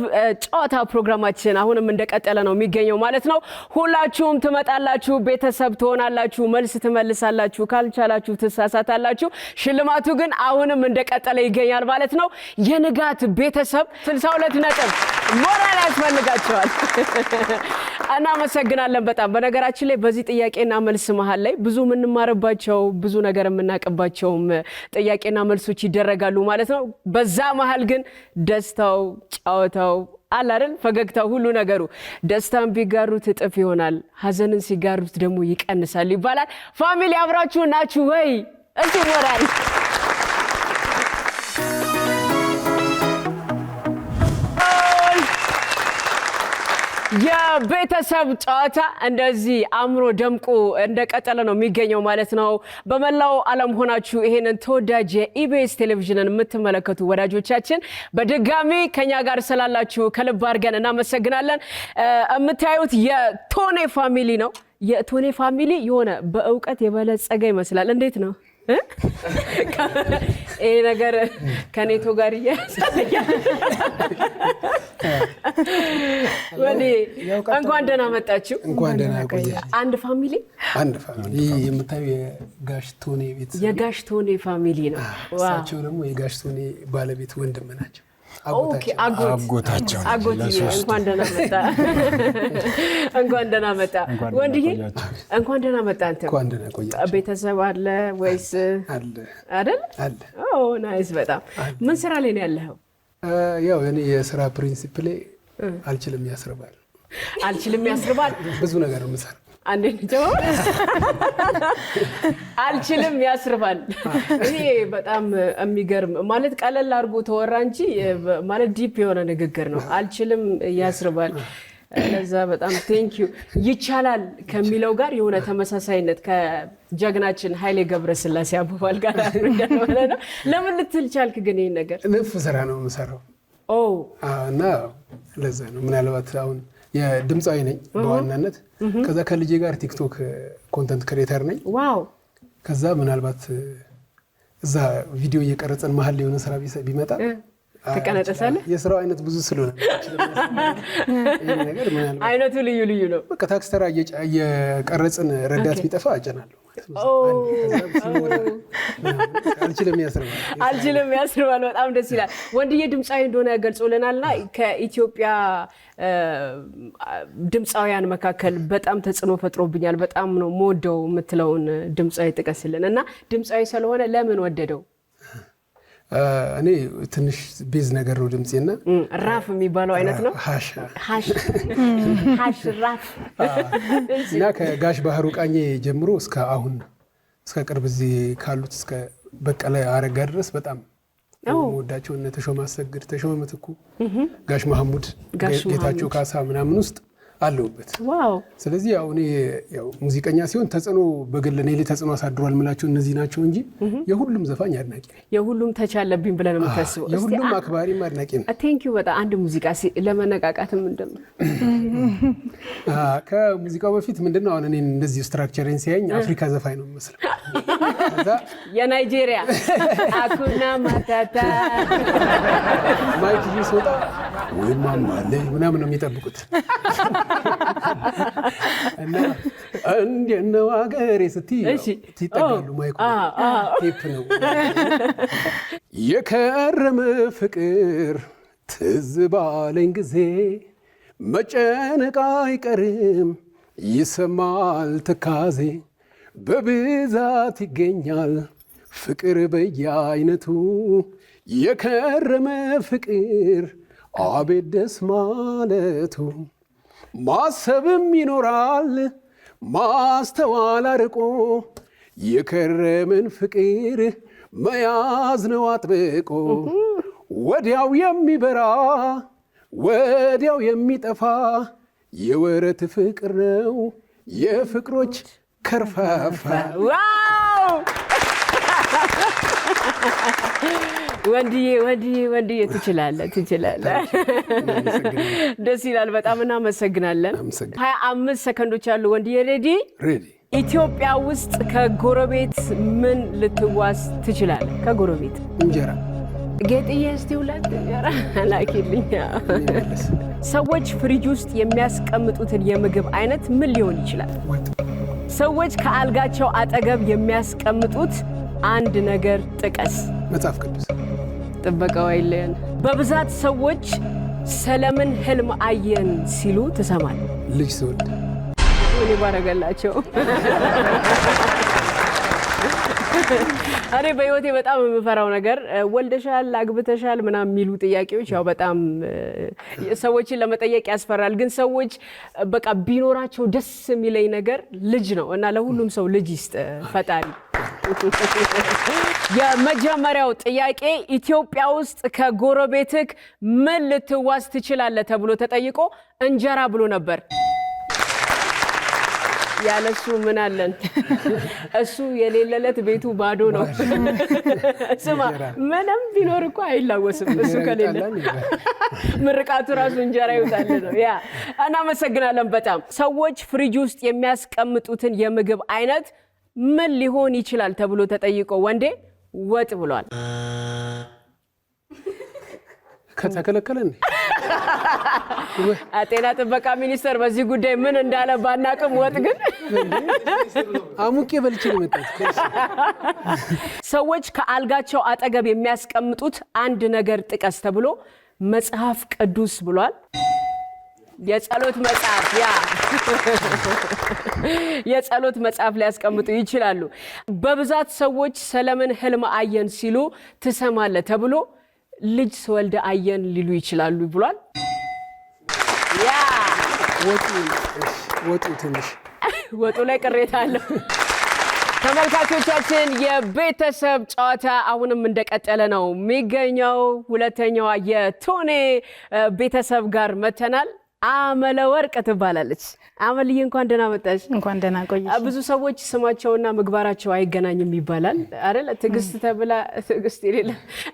ጨዋታ ፕሮግራማችን አሁንም እንደቀጠለ ነው የሚገኘው ማለት ነው። ሁላችሁም ትመጣላችሁ፣ ቤተሰብ ትሆናላችሁ፣ መልስ ትመልሳላችሁ፣ ካልቻላችሁ ትሳሳታላችሁ። ሽልማቱ ግን አሁንም እንደቀጠለ ይገኛል ማለት ነው። የንጋት ቤተሰብ 62 ነጥብ ሞራል ያስፈልጋቸዋል። እናመሰግናለን በጣም። በነገራችን ላይ በዚህ ጥያቄና መልስ መሃል ላይ ብዙ የምንማርባቸው ብዙ ነገር የምናቀባቸውም ጥያቄና መልሶች ይደረጋሉ ማለት ነው። በዛ መሃል ግን ደስታው፣ ጨዋታው አለ አይደል? ፈገግታው፣ ሁሉ ነገሩ ደስታን ቢጋሩት እጥፍ ይሆናል፣ ሀዘንን ሲጋሩት ደግሞ ይቀንሳል ይባላል። ፋሚሊ አብራችሁ ናችሁ ወይ? እስቲ ሞራል የቤተሰብ ጨዋታ እንደዚህ አምሮ ደምቆ እንደቀጠለ ነው የሚገኘው ማለት ነው። በመላው ዓለም ሆናችሁ ይሄንን ተወዳጅ የኢቢኤስ ቴሌቪዥንን የምትመለከቱ ወዳጆቻችን በድጋሚ ከኛ ጋር ስላላችሁ ከልብ አድርገን እናመሰግናለን። የምታዩት የቶኔ ፋሚሊ ነው። የቶኔ ፋሚሊ የሆነ በእውቀት የበለጸገ ይመስላል። እንዴት ነው ይሄ ነገር ከኔቶ ጋር እያያሳያል? እንኳን ደህና መጣችሁ። እንኳን ደህና ቆያችሁ። አንድ ፋሚሊ የምታዩ የጋሽ ቶኔ ቤት የጋሽ ቶኔ ፋሚሊ ነው። እሳቸው ደግሞ የጋሽ ቶኔ ባለቤት ወንድም ናቸው። አጎታቸው። እንኳን ደህና መጣ። እንኳን ደህና መጣ ወንድዬ። እንኳን ደህና መጣ። አንተ እንኳን ደህና ቆያችሁ። ቤተሰብ አለ ወይስ? አለ አይደል? አለ። ናይስ በጣም። ምን ስራ ላይ ነው ያለኸው? ያው እኔ የስራ ፕሪንሲፕሌ አልችልም ያስርባል። አልችልም ያስርባል። ብዙ ነገር ነው የምሰራው። አንዴ ነው አልችልም ያስርባል። ይሄ በጣም የሚገርም ማለት ቀለል አድርጎ ተወራ እንጂ ማለት ዲፕ የሆነ ንግግር ነው። አልችልም ያስርባል። ለዛ በጣም ቴንክ ዩ። ይቻላል ከሚለው ጋር የሆነ ተመሳሳይነት ከጀግናችን ኃይሌ ገብረስላሴ አባባል ጋር እንደሆነ ነው። ለምን ልትል ቻልክ ግን ይሄን ነገር? ንፍ ስራ ነው የምሰራው እና ለዛ ነው። ምናልባት አሁን የድምፃዊ ነኝ በዋናነት። ከዛ ከልጄ ጋር ቲክቶክ ኮንተንት ክሬተር ነኝ። ዋው! ከዛ ምናልባት እዛ ቪዲዮ እየቀረጸን መሀል ላይ የሆነ ስራ ቢመጣ ተቀነጠሳለህ። የስራው አይነት ብዙ ስለሆነ አይነቱ ልዩ ልዩ ነው። በቃ ታክሲ ተራ እየቀረጽን ረዳት ቢጠፋ አጨናለሁ። አልችልም ያስርባል። በጣም ደስ ይላል። ወንድዬ ድምፃዊ እንደሆነ ገልጾልናልና ከኢትዮጵያ ድምፃውያን መካከል በጣም ተጽዕኖ ፈጥሮብኛል፣ በጣም ነው የምወደው የምትለውን ድምፃዊ ጥቀስልን እና ድምፃዊ ስለሆነ ለምን ወደደው? እኔ ትንሽ ቤዝ ነገር ነው ድምጼና ራፍ የሚባለው አይነት ነው። ሃሽ ራፍ እና ከጋሽ ባህሩ ቃኜ ጀምሮ እስከ አሁን እስከ ቅርብ ጊዜ ካሉት እስከ በቀለ አረጋ ድረስ በጣም ወዳቸው እነ ተሾመ አሰግድ፣ ተሾመ ምትኩ፣ ጋሽ መሐሙድ፣ ጌታቸው ካሳ ምናምን ውስጥ አለውበት። ዋው! ስለዚህ ያው እኔ ያው ሙዚቀኛ ሲሆን ተጽዕኖ በግል እኔ ላይ ተጽዕኖ አሳድሯል የምላቸው እነዚህ ናቸው እንጂ የሁሉም ዘፋኝ አድናቂ ነኝ። የሁሉም ተቻለብኝ ብለን ነው የምታስበው? የሁሉም አክባሪም አድናቂ ነኝ። ቴንክ ዩ በጣም። አንድ ሙዚቃ ለመነቃቃትም እንደምን ከሙዚቃው በፊት ምንድነው አሁን እኔ እንደዚህ ስትራክቸርን ሲያየኝ አፍሪካ ዘፋኝ ነው የምመስለው። የናይጄሪያ አኩና ማታታ ማይክ ይሶጣ ወይ ማማ ላይ ምናምን ነው የሚጠብቁት። እና እንደው አገሬ ስትይጠጋሉ ማይኩ ቴፕ ነው። የከረመ ፍቅር ትዝ ባለኝ ጊዜ መጨነቅ አይቀርም ይሰማል ትካዜ በብዛት ይገኛል ፍቅር በየአይነቱ የከረመ ፍቅር አቤት ደስ ማለቱ ማሰብም ይኖራል ማስተዋል አርቆ የከረመን ፍቅር መያዝ ነው አጥብቆ ወዲያው የሚበራ ወዲያው የሚጠፋ የወረት ፍቅር ነው የፍቅሮች ከርፋፋ። ዋው! ወንድዬ ትችላለህ። ደስ ይላል። በጣም እናመሰግናለን። 25 ሰከንዶች ያሉ ወንድዬ ሬዲ? ኢትዮጵያ ውስጥ ከጎረቤት ምን ልትዋስ ትችላለህ? ከጎረቤት እንጀራ። ጌጥዬ እስቲ ሁለት እንጀራ ላኪልኝ። ሰዎች ፍሪጅ ውስጥ የሚያስቀምጡትን የምግብ አይነት ምን ሊሆን ይችላል? ሰዎች ከአልጋቸው አጠገብ የሚያስቀምጡት አንድ ነገር ጥቀስ። መጽሐፍ ቅዱስ። ጥበቃው አይለየን። በብዛት ሰዎች ሰለምን ህልም አየን ሲሉ ትሰማለህ? ልጅ ስወልድ ምን ይባረጋላቸው። እኔ በህይወቴ በጣም የምፈራው ነገር ወልደሻል አግብተሻል ምናምን የሚሉ ጥያቄዎች ያው በጣም ሰዎችን ለመጠየቅ ያስፈራል። ግን ሰዎች በቃ ቢኖራቸው ደስ የሚለኝ ነገር ልጅ ነው እና ለሁሉም ሰው ልጅ ይስጥ ፈጣሪ። የመጀመሪያው ጥያቄ ኢትዮጵያ ውስጥ ከጎረቤትህ ምን ልትዋስ ትችላለህ ተብሎ ተጠይቆ እንጀራ ብሎ ነበር። ያለሱ ምን አለን? እሱ የሌለለት ቤቱ ባዶ ነው። ስማ ምንም ቢኖር እኮ አይላወስም እሱ ከሌለ። ምርቃቱ ራሱ እንጀራ ይውጣል ነው። ያ እናመሰግናለን በጣም። ሰዎች ፍሪጅ ውስጥ የሚያስቀምጡትን የምግብ አይነት ምን ሊሆን ይችላል ተብሎ ተጠይቆ ወንዴ ወጥ ብሏል። ከተከለከለ ነው። ጤና ጥበቃ ሚኒስቴር በዚህ ጉዳይ ምን እንዳለ ባናቅም ወጥ ግን አሙቄ በልቼ ነው የመጣሁት። ሰዎች ከአልጋቸው አጠገብ የሚያስቀምጡት አንድ ነገር ጥቀስ ተብሎ መጽሐፍ ቅዱስ ብሏል። የጸሎት መጽሐፍ ያ የጸሎት መጽሐፍ ሊያስቀምጡ ይችላሉ። በብዛት ሰዎች ሰለምን ህልም አየን ሲሉ ትሰማለህ ተብሎ ልጅ ስወልድ አየን ሊሉ ይችላሉ ብሏል። ያ ወጡ ትንሽ ወጡ ላይ ቅሬታ አለው። ተመልካቾቻችን የቤተሰብ ጨዋታ አሁንም እንደቀጠለ ነው የሚገኘው። ሁለተኛዋ የቶኔ ቤተሰብ ጋር መተናል። አመለ ወርቅ ትባላለች። አመልዬ እንኳን ደህና መጣሽ። እንኳን ደህና ቆየሽ። ብዙ ሰዎች ስማቸውና ምግባራቸው አይገናኝም ይባላል አይደል? ትግስት ተብላ ትግስት የሌለ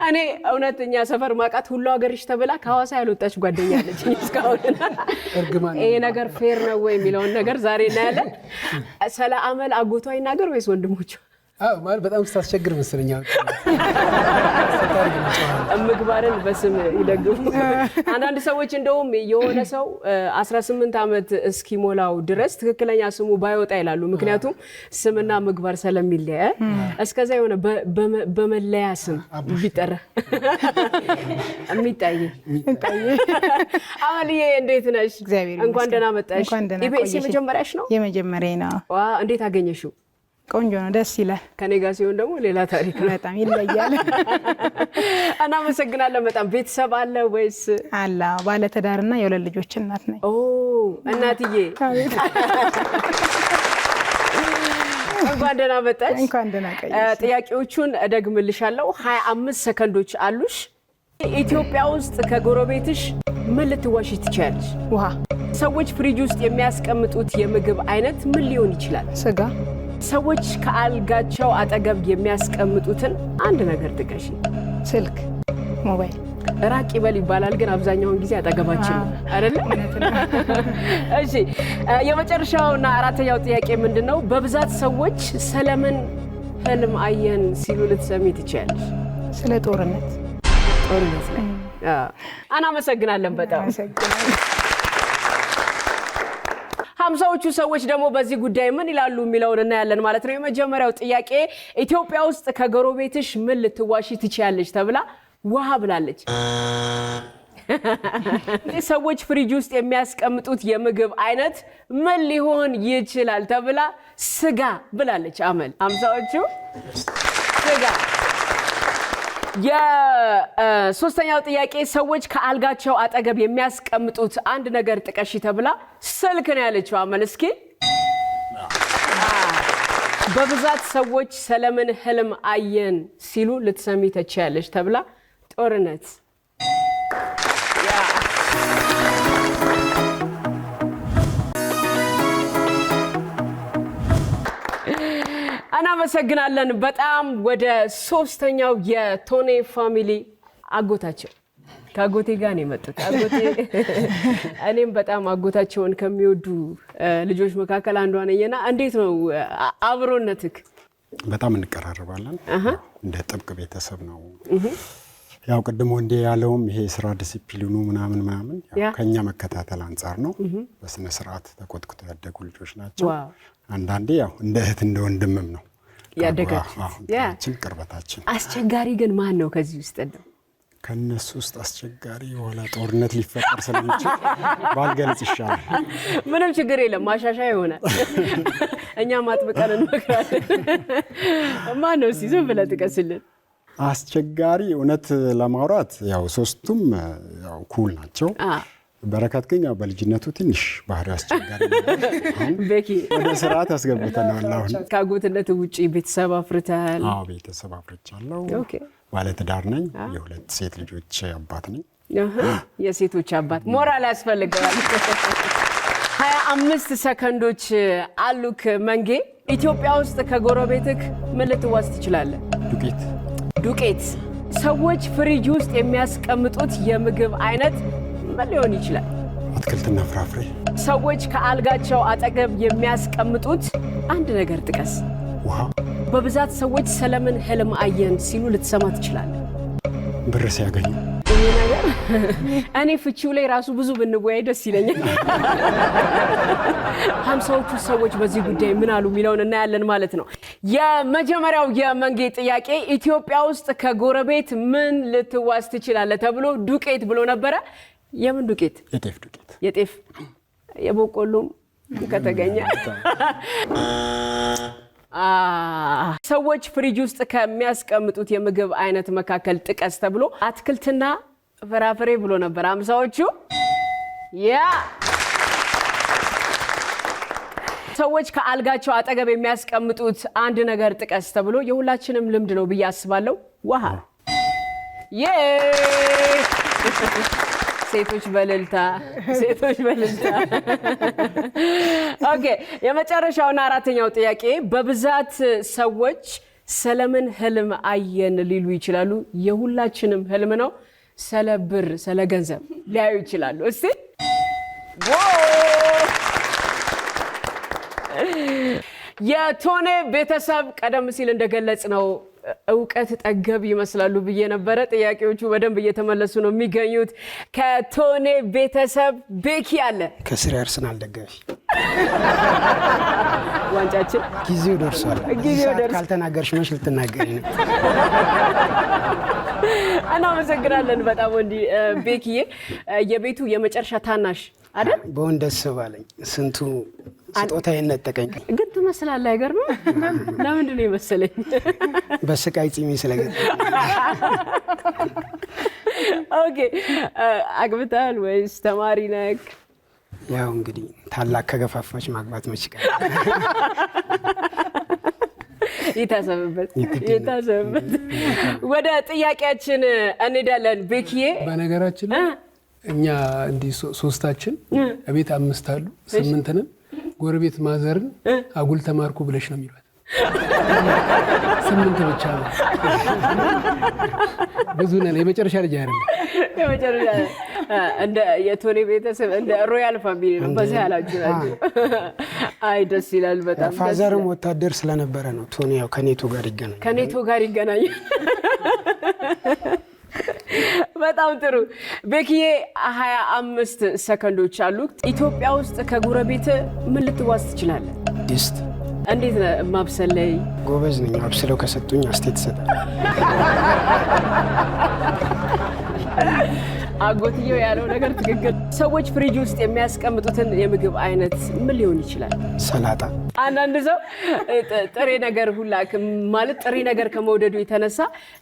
እኔ እውነተኛ ሰፈር ማቃት ሁሉ ሀገርሽ ተብላ ከሐዋሳ ያልወጣች ጓደኛ አለች እስካሁን። ይሄ ነገር ፌር ነው ወይ የሚለውን ነገር ዛሬ እናያለን። ስለ አመል አጎቷ ይናገር ወይስ ወንድሞቹ? ማለት በጣም ስታስቸግር መሰለኝ። ምግባርን በስም ይደግሙ። አንዳንድ ሰዎች እንደውም የሆነ ሰው 18 ዓመት እስኪሞላው ድረስ ትክክለኛ ስሙ ባይወጣ ይላሉ። ምክንያቱም ስምና ምግባር ስለሚለያይ እስከዛ የሆነ በመለያ ስም ቢጠራ የሚታይ። አመልዬ እንዴት ነሽ? እንኳን ደህና መጣሽ። ኢቢኤስ የመጀመሪያሽ ነው? የመጀመሪያ ነው። እንዴት አገኘሽው? ቆንጆ ነው፣ ደስ ይላል። ከኔ ጋር ሲሆን ደግሞ ሌላ ታሪክ ነው። በጣም ይለያል። እናመሰግናለን በጣም። ቤተሰብ አለ ወይስ? አለ። ባለ ትዳርና የሁለት ልጆች እናት ነኝ። እናትዬ እንኳን ደህና መጣሽ። እንኳን ደህና ቆየሽ። ጥያቄዎቹን እደግምልሻለሁ። 25 ሰከንዶች አሉሽ። ኢትዮጵያ ውስጥ ከጎረቤትሽ ምን ልትዋሺ ትችያለሽ? ውሃ። ሰዎች ፍሪጅ ውስጥ የሚያስቀምጡት የምግብ አይነት ምን ሊሆን ይችላል? ስጋ። ሰዎች ከአልጋቸው አጠገብ የሚያስቀምጡትን አንድ ነገር ጥቀሽ። ስልክ፣ ሞባይል። ራቅ ይበል ይባላል ግን አብዛኛውን ጊዜ አጠገባችን ነው አይደል? እሺ የመጨረሻውና አራተኛው ጥያቄ ምንድነው? በብዛት ሰዎች ሰለምን ህልም አየን ሲሉ ልትሰሚ ትችያለሽ? ስለ ጦርነት ላይ። እናመሰግናለን በጣም። ሀምሳዎቹ ሰዎች ደግሞ በዚህ ጉዳይ ምን ይላሉ የሚለውን እናያለን ማለት ነው። የመጀመሪያው ጥያቄ ኢትዮጵያ ውስጥ ከጎረቤትሽ ምን ልትዋሺ ትችያለሽ ተብላ ውሃ ብላለች። ሰዎች ፍሪጅ ውስጥ የሚያስቀምጡት የምግብ አይነት ምን ሊሆን ይችላል ተብላ ስጋ ብላለች። አመል ሀምሳዎቹ ስጋ። የሶስተኛው ጥያቄ ሰዎች ከአልጋቸው አጠገብ የሚያስቀምጡት አንድ ነገር ጥቀሽ ተብላ ስልክ ነው ያለችው። አመል እስኪ በብዛት ሰዎች ሰለምን ህልም አየን ሲሉ ልትሰሚ ትችያለሽ ተብላ ጦርነት። እናመሰግናለን በጣም። ወደ ሶስተኛው የቶኔ ፋሚሊ አጎታቸው ከአጎቴ ጋር ነው የመጡት። አጎቴ እኔም በጣም አጎታቸውን ከሚወዱ ልጆች መካከል አንዷ ነኝና እንዴት ነው አብሮነትክ? በጣም እንቀራረባለን። እንደ ጥብቅ ቤተሰብ ነው። ያው ቅድም ወንዴ ያለውም ይሄ ስራ ዲሲፕሊኑ ምናምን ከኛ መከታተል አንጻር ነው። በስነ ስርዓት ተቆጥቁጦ ያደጉ ልጆች ናቸው። አንዳንዴ ያው እንደ እህት እንደ ወንድምም ነው ያደጋችን ቅርበታችን። አስቸጋሪ ግን ማን ነው ከዚህ ውስጥ ነው? ከነሱ ውስጥ አስቸጋሪ የሆነ ጦርነት ሊፈጠር ስለሚችል ባልገልጽ ይሻላል። ምንም ችግር የለም፣ ማሻሻያ ይሆናል። እኛም አጥብቀን እንመክራለን። ማን ነው እስኪ ዝም ብለህ ጥቀስልን። አስቸጋሪ እውነት ለማውራት ያው ሶስቱም ያው ኩል ናቸው። በረከት ግን ያው በልጅነቱ ትንሽ ባህሪ አስቸጋሪ ነው። ቤኪ ወደ ስርዓት አስገብተናል። አሁን ከአጎትነት ውጪ ቤተሰብ አፍርተሃል? አዎ ቤተሰብ አፍርቻለሁ። ባለትዳር ነኝ። የሁለት ሴት ልጆች አባት ነኝ። የሴቶች አባት ሞራል ያስፈልገዋል። 25 ሰከንዶች አሉክ መንጌ። ኢትዮጵያ ውስጥ ከጎረቤትክ ምን ልትዋስ ትችላለህ? ዱቄት። ሰዎች ፍሪጅ ውስጥ የሚያስቀምጡት የምግብ አይነት ምን ሊሆን ይችላል? አትክልትና ፍራፍሬ። ሰዎች ከአልጋቸው አጠገብ የሚያስቀምጡት አንድ ነገር ጥቀስ። ውሃ። በብዛት ሰዎች ስለምን ህልም አየን ሲሉ ልትሰማ ትችላለህ? ብር ሲያገኙ። ይሄ ነገር እኔ ፍቺው ላይ ራሱ ብዙ ብንወያይ ደስ ይለኛል። 50ዎቹ ሰዎች በዚህ ጉዳይ ምን አሉ የሚለውን እናያለን ማለት ነው። የመጀመሪያው የመንጌ ጥያቄ ኢትዮጵያ ውስጥ ከጎረቤት ምን ልትዋስ ትችላለህ ተብሎ ዱቄት ብሎ ነበረ። የምን ዱቄት? የጤፍ ዱቄት። የጤፍ የበቆሎም ከተገኘ። ሰዎች ፍሪጅ ውስጥ ከሚያስቀምጡት የምግብ አይነት መካከል ጥቀስ ተብሎ አትክልትና ፍራፍሬ ብሎ ነበር 50ዎቹ። ሰዎች ከአልጋቸው አጠገብ የሚያስቀምጡት አንድ ነገር ጥቀስ ተብሎ የሁላችንም ልምድ ነው ብዬ አስባለሁ። ውሃ። ሴቶች በልልታ። ኦኬ፣ የመጨረሻውና አራተኛው ጥያቄ በብዛት ሰዎች ስለምን ህልም አየን ሊሉ ይችላሉ? የሁላችንም ህልም ነው። ስለ ብር፣ ስለ ገንዘብ ሊያዩ ይችላሉ። እስቲ የቶኔ ቤተሰብ ቀደም ሲል እንደገለጽ ነው እውቀት ጠገብ ይመስላሉ ብዬ ነበረ። ጥያቄዎቹ በደንብ እየተመለሱ ነው የሚገኙት። ከቶኔ ቤተሰብ ቤኪ አለ። ከስር አርሰናል ደጋፊ። ዋንጫችን ጊዜው ደርሷል። ካልተናገርሽ መች ልትናገሪ ነው? እናመሰግናለን በጣም ወንዲ ቤኪዬ። የቤቱ የመጨረሻ ታናሽ አይደል? በወንድ ደስ ባለኝ ስንቱ ስጦታ የነጠቀኝ ግን ትመስላለህ። አይገርምም? ለምንድን ነው የመሰለኝ? በስቃይ ጺሜ ስለገጠመኝ። ኦኬ፣ አግብተሃል ወይስ ተማሪ ነህ? ያው እንግዲህ ታላቅ ከገፋፋች ማግባት መች ቀር። ይታሰብበት። ወደ ጥያቄያችን እንሄዳለን። ቤኪዬ፣ በነገራችን ላይ እኛ እንዲህ ሶስታችን ቤት 5 አሉ 8 ነን። ጎረቤት ማዘርን አጉል ተማርኩ ብለሽ ነው የሚሏት። 8 ብቻ ነው። ብዙ ነን። የመጨረሻ ልጅ አይደለም። የመጨረሻ እንደ የቶኔ ቤተሰብ እንደ ሮያል ፋሚሊ ነው። በዛ ያላችሁ ናቸው። አይ ደስ ይላል በጣም። ፋዘርም ወታደር ስለነበረ ነው። ቶኔ ያው ከኔቶ ጋር ይገናኛል። በጣም ጥሩ ቤኪዬ፣ 25 ሰከንዶች አሉ። ኢትዮጵያ ውስጥ ከጎረቤት ምን ልትዋስ ትችላለህ? ድስት። እንዴት ማብሰል ላይ ጎበዝ ነኝ። አብስለው ከሰጡኝ አስቴት ይሰጣል። አጎትየው ያለው ነገር ትክክል። ሰዎች ፍሪጅ ውስጥ የሚያስቀምጡትን የምግብ አይነት ምን ሊሆን ይችላል? ሰላጣ። አንዳንድ ሰው ጥሬ ነገር ሁላ ማለት ጥሬ ነገር ከመውደዱ የተነሳ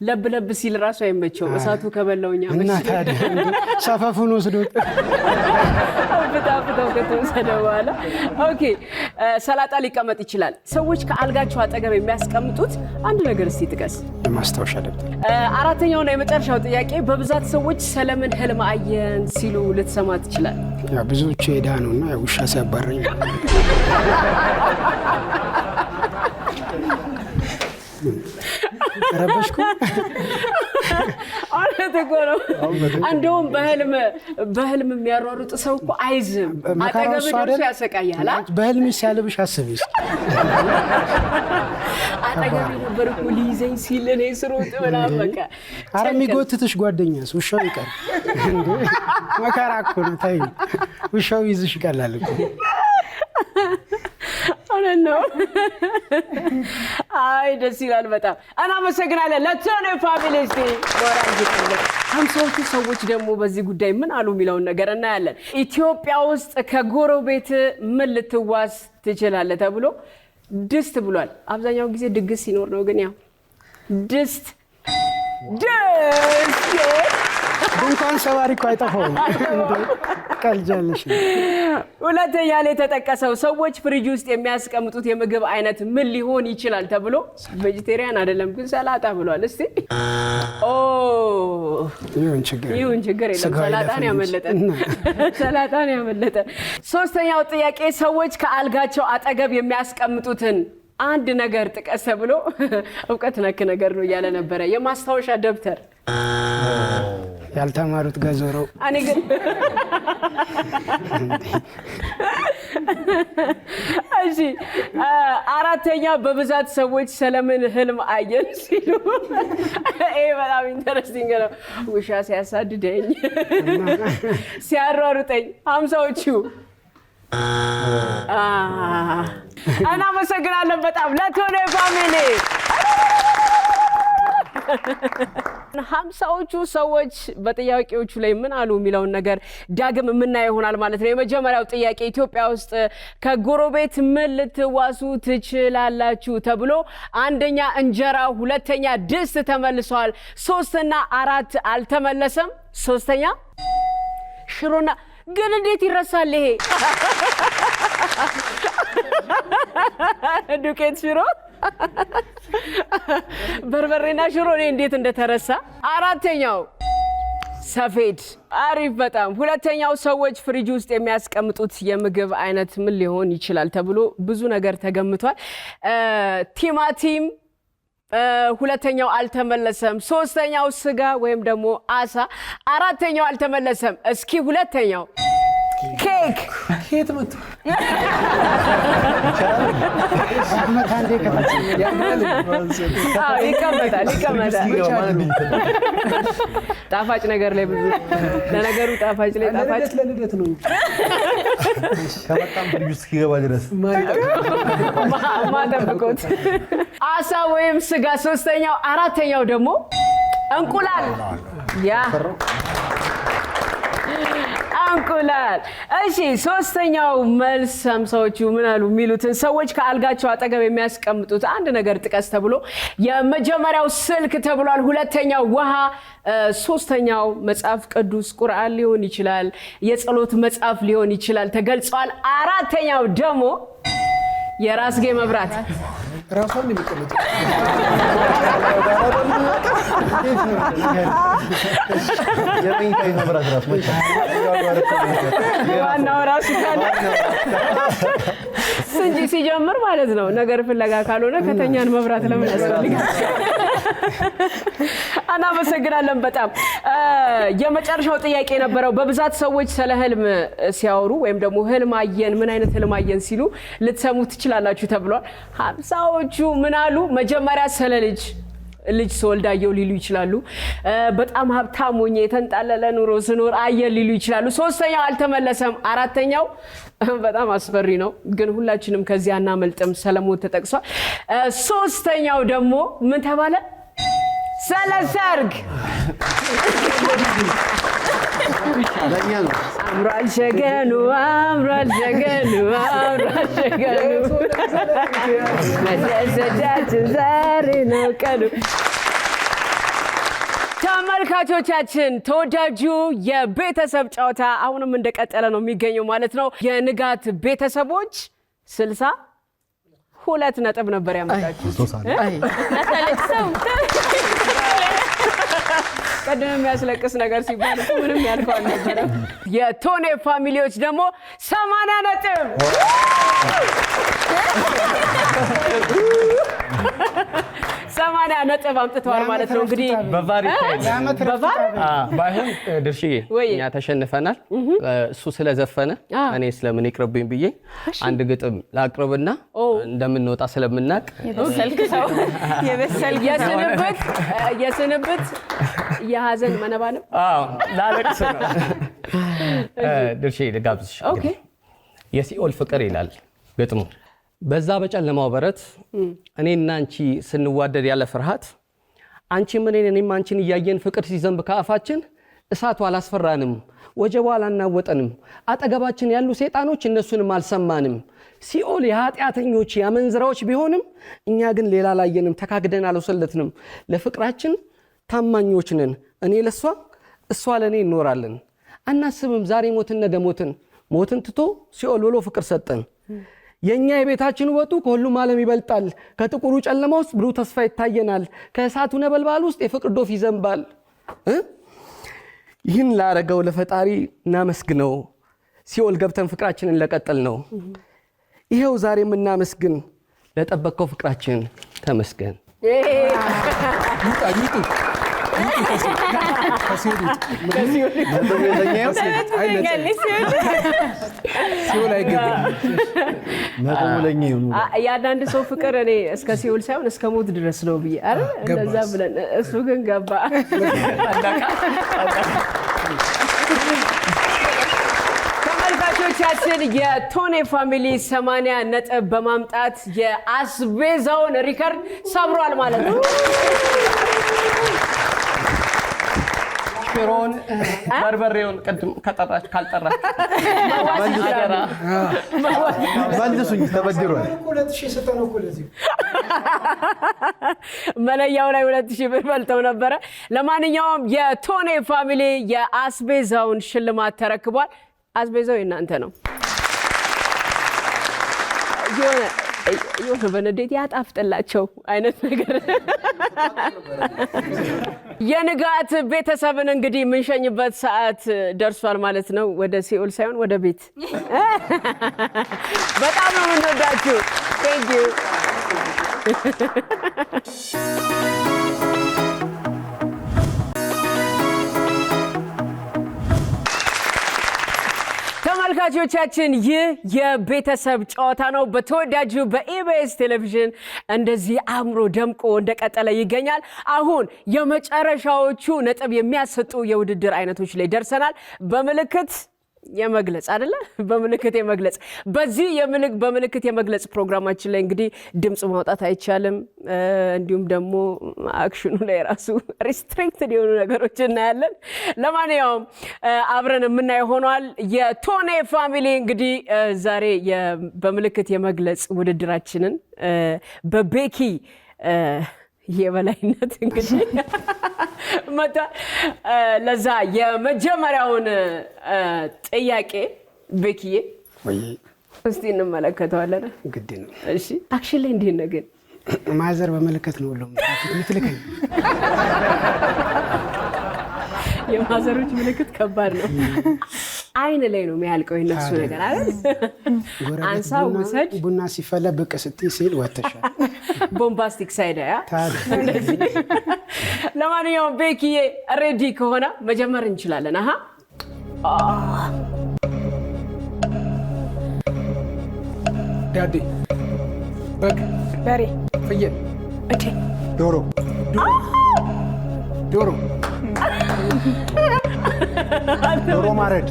ለብ ለብ ሲል ራሱ አይመቸውም። እሳቱ ከበላውኛ እና ታዲያ ሰፈፉን ወስዶ ፍታው ከተወሰደ በኋላ ኦኬ፣ ሰላጣ ሊቀመጥ ይችላል። ሰዎች ከአልጋቸው አጠገብ የሚያስቀምጡት አንድ ነገር እስቲ ጥቀስ። ማስታወሻ ደብተር። አራተኛውና የመጨረሻው ጥያቄ በብዛት ሰዎች ስለምን ህልም አየን ሲሉ ልትሰማ ትችላል? ያ ብዙዎቹ ሄዳ ነውና ውሻ ሲያባረኝ ረበሽኩ። አሁን እኮ ነው። እንደውም በህልም የሚያሯሩጥ ሰው እኮ አይዝም። አጠገብ ደርሶ ያሰቃያል። በህልም ሲያልብሽ አስቢ። አጠገብ ነበር እኮ ሊይዘኝ ሲል እኔ ስሮጥ ምናምን በቃ። ኧረ የሚጎትትሽ ጓደኛስ ውሻው ይቀር እንዴ? መከራ እኮ ነው። ተይው፣ ውሻው ይዝሽ ይቀላል እኮ። ነው። አይ ደስ ይላል በጣም እናመሰግናለን። ለቶኔ ፋሚሊ እስቲ ሞራል ይጥልቅ። ሃምሳዎቹ ሰዎች ደግሞ በዚህ ጉዳይ ምን አሉ የሚለውን ነገር እናያለን። ኢትዮጵያ ውስጥ ከጎረቤት ምን ልትዋስ ትችላለህ ተብሎ ድስት ብሏል። አብዛኛው ጊዜ ድግስ ሲኖር ነው፣ ግን ያው ድስት ድንኳን ሰባሪ እኮ አይጠፋውም። ቀልጃለሽ። ሁለተኛ ላይ የተጠቀሰው ሰዎች ፍሪጅ ውስጥ የሚያስቀምጡት የምግብ አይነት ምን ሊሆን ይችላል ተብሎ ቬጂቴሪያን አይደለም ግን ሰላጣ ብሏል። እስቲ ይሁን ችግር የለም። ሰላጣን ያመለጠ። ሶስተኛው ጥያቄ ሰዎች ከአልጋቸው አጠገብ የሚያስቀምጡትን አንድ ነገር ጥቀስ ተብሎ እውቀት ነክ ነገር ነው እያለ ነበረ። የማስታወሻ ደብተር ያልተማሩት ገዞረው እኔ ግን እሺ። አራተኛ በብዛት ሰዎች ስለምን ህልም አየን ሲሉ ይሄ በጣም ኢንተረስቲንግ ነው። ውሻ ሲያሳድደኝ፣ ሲያሯሩጠኝ ሃምሳዎቹ እናመሰግናለን በጣም ለቶኔ ፋሚሊ። ሃምሳዎቹ ሰዎች በጥያቄዎቹ ላይ ምን አሉ የሚለውን ነገር ዳግም የምናየው ይሆናል ማለት ነው። የመጀመሪያው ጥያቄ ኢትዮጵያ ውስጥ ከጎረቤት ምን ልትዋሱ ትችላላችሁ ተብሎ አንደኛ እንጀራ፣ ሁለተኛ ድስት ተመልሷል። 3 እና 4 አልተመለሰም። ሶስተኛ ሽሮና ግን እንዴት ይረሳል ይሄ ዱቄት ሽሮ በርበሬና ሽሮ እንዴት እንደተረሳ። አራተኛው ሰፌድ አሪፍ በጣም። ሁለተኛው ሰዎች ፍሪጅ ውስጥ የሚያስቀምጡት የምግብ አይነት ምን ሊሆን ይችላል ተብሎ ብዙ ነገር ተገምቷል። ቲማቲም፣ ሁለተኛው አልተመለሰም። ሶስተኛው ስጋ ወይም ደግሞ አሳ፣ አራተኛው አልተመለሰም። እስኪ ሁለተኛው ኬክ ከየት መጣ? ይቀመጣል። ጣፋጭ ነገር ላይ ብዙ ለነገሩ ጣፋጭ ላይ ጣፋጭ ለልደት ነው ከመጣም ፍሪጅ ውስጥ እስኪገባ ድረስ ማጠብቆት። አሳ ወይም ስጋ ሶስተኛው። አራተኛው ደግሞ እንቁላል። ያ እንቁላል። እሺ ሶስተኛው መልስ ሃምሳዎቹ ምን አሉ የሚሉትን ሰዎች ከአልጋቸው አጠገብ የሚያስቀምጡት አንድ ነገር ጥቀስ ተብሎ የመጀመሪያው ስልክ ተብሏል። ሁለተኛው ውሃ፣ ሶስተኛው መጽሐፍ ቅዱስ ቁርአን ሊሆን ይችላል፣ የጸሎት መጽሐፍ ሊሆን ይችላል ተገልጿል። አራተኛው ደግሞ የራስጌ መብራት ራሷን የሚቀመጥ ዋናው ራሱ እንጂ ሲጀምር ማለት ነው። ነገር ፍለጋ ካልሆነ ከተኛን መብራት ለምን ያስፈልጋል? እናመሰግናለን በጣም። የመጨረሻው ጥያቄ የነበረው በብዛት ሰዎች ስለ ህልም ሲያወሩ ወይም ደግሞ ህልም አየን፣ ምን አይነት ህልም አየን ሲሉ ልትሰሙ ትችላላችሁ ተብሏል። ሃምሳዎቹ ምን አሉ? መጀመሪያ ስለ ልጅ ስወልድ አየሁ ሊሉ ይችላሉ። በጣም ሀብታም ሆኜ የተንጣለለ ኑሮ ስኖር አየን ሊሉ ይችላሉ። ሶስተኛው አልተመለሰም። አራተኛው በጣም አስፈሪ ነው፣ ግን ሁላችንም ከዚህ አናመልጥም፣ ሰለሞን ተጠቅሷል። ሶስተኛው ደግሞ ምን ተባለ? ስለ ሰርግ አምሯል ሸገኑ፣ አምሯል ሸገኑ፣ አምሯል ሸገኑ፣ መደሰቻችን ዛሬ ነው ቀኑ። ተመልካቾቻችን ተወዳጁ የቤተሰብ ጨዋታ አሁንም እንደቀጠለ ነው የሚገኘው ማለት ነው። የንጋት ቤተሰቦች 62 ነጥብ ነበር ያመጣችሁት። ቀደም የሚያስለቅስ ነገር ሲባል ምንም ያልከው አልነበረም። የቶኔ ፋሚሊዎች ደግሞ 80 ነጥብ 80 ነጥብ አምጥተዋል ማለት ነው። እንግዲህ በቫር ባይሆን ድርሽዬ እኛ ተሸንፈናል። እሱ ስለዘፈነ እኔ ስለምን ይቅርብኝ ብዬ አንድ ግጥም ላቅርብና እንደምንወጣ ስለምናቅ የስንብት የሀዘን መነባነብ ላለቅስ ነው። ድርሽዬ ልጋብዝሽ። የሲኦል ፍቅር ይላል ግጥሙ። በዛ በጨለማው በረት እኔና አንቺ ስንዋደድ ያለ ፍርሃት አንቺ ምን እኔም አንቺን እያየን ፍቅር ሲዘንብ ከአፋችን እሳቱ አላስፈራንም ወጀቡ አላናወጠንም አጠገባችን ያሉ ሰይጣኖች እነሱንም አልሰማንም ሲኦል የኃጢአተኞች ያመንዝራዎች ቢሆንም እኛ ግን ሌላ ላየንም ተካግደን አልወሰለትንም ለፍቅራችን ታማኞች ነን እኔ ለሷ እሷ ለኔ እንኖራለን አናስብም ዛሬ ሞትን ነገ ሞትን ትቶ ሲኦል ብሎ ፍቅር ሰጠን የኛ የቤታችን ወጡ ከሁሉም ዓለም ይበልጣል ከጥቁሩ ጨለማ ውስጥ ብሩህ ተስፋ ይታየናል ከእሳቱ ነበልባል ውስጥ የፍቅር ዶፍ ይዘንባል ይህን ላረገው ለፈጣሪ እናመስግነው ሲኦል ገብተን ፍቅራችንን ለቀጠል ነው ይሄው ዛሬም እናመስግን ለጠበቀው ፍቅራችን ተመስገን ያንዳንድ ሰው ፍቅር እኔ እስከ ሲኦል ሳይሆን እስከ ሞት ድረስ ነው ብዬ አረ እንደዛ ብለን እሱ ግን ገባ ተመልካቾቻችን የቶኔ ፋሚሊ 80 ነጥብ በማምጣት የአስቤዛውን ሪከርድ ሰብሯል ማለት ነው ሽሮን በርበሬውን ቀድም ከጠራች ካልጠራች መልሱኝ ተበድሯል 2000 ሰጠነው እኮ ለዚህ መለያው ላይ 2000 ብር በልተው ነበረ ለማንኛውም የቶኔ ፋሚሊ የአስቤዛውን ሽልማት ተረክቧል አስቤዛው የናንተ ነው የሆነ በነዴት ያጣፍጥላቸው አይነት ነገር የንጋት ቤተሰብን እንግዲህ ምንሸኝበት ሰዓት ደርሷል ማለት ነው ወደ ሲኦል ሳይሆን ወደ ቤት በጣም ነው የምንወዳችሁ thank you ተመልካቾቻችን ይህ የቤተሰብ ጨዋታ ነው በተወዳጁ በኢቢኤስ ቴሌቪዥን እንደዚህ አምሮ ደምቆ እንደቀጠለ ይገኛል አሁን የመጨረሻዎቹ ነጥብ የሚያሰጡ የውድድር አይነቶች ላይ ደርሰናል በመልእክት የመግለጽ አይደለ በመልእክት የመግለጽ በዚህ በመልእክት የመግለጽ ፕሮግራማችን ላይ እንግዲህ ድምጽ ማውጣት አይቻልም እንዲሁም ደግሞ አክሽኑ ላይ ራሱ ሪስትሪክትድ የሆኑ ነገሮች እናያለን ለማንኛውም አብረን የምናየው ሆኗል የቶኔ ፋሚሊ እንግዲህ ዛሬ በመልእክት የመግለጽ ውድድራችንን በቤኪ የበላይነት እንግዲህ መጣ ለዛ የመጀመሪያውን ጥያቄ ቤኪዬ እስቲ እንመለከተዋለን ግድ ነው እሺ አክሽን ላይ እንዴት ነው ግን ማዘር በመልእክት ነው ሁሉም ምትልከኝ የማዘሮች ምልክት ከባድ ነው አይን ላይ ነው የሚያልቀው የነሱ ነገር አይደል አንሳ ውሰድ ቡና ሲፈላ ብቅ ስትይ ሲል ወተሻል ቦምባስቲክ ሳይዳ ያ ለማንኛውም ቤኪዬ ሬዲ ከሆነ መጀመር እንችላለን አሃ ዳዲ በግ በሬ ፍየል እቴ ዶሮ ዶሮ ማረድ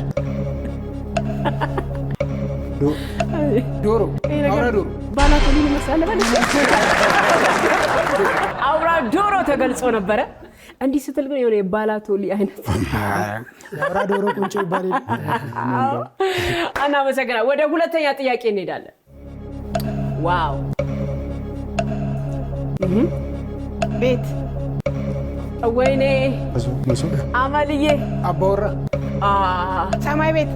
ዶሮ አውራ ዶሮ ባላቶሊ መሰለ አውራ ዶሮ ተገልጾ ነበረ እንዲህ ስትል ግን የሆነ ባላቶሊ አይነት አውራ ዶሮ ቁንጭ ይባላል አና መሰገና ወደ ሁለተኛ ጥያቄ እንሄዳለን ዋው ቤት ወይኔ አማልዬ አባወራ ሰማይ ቤት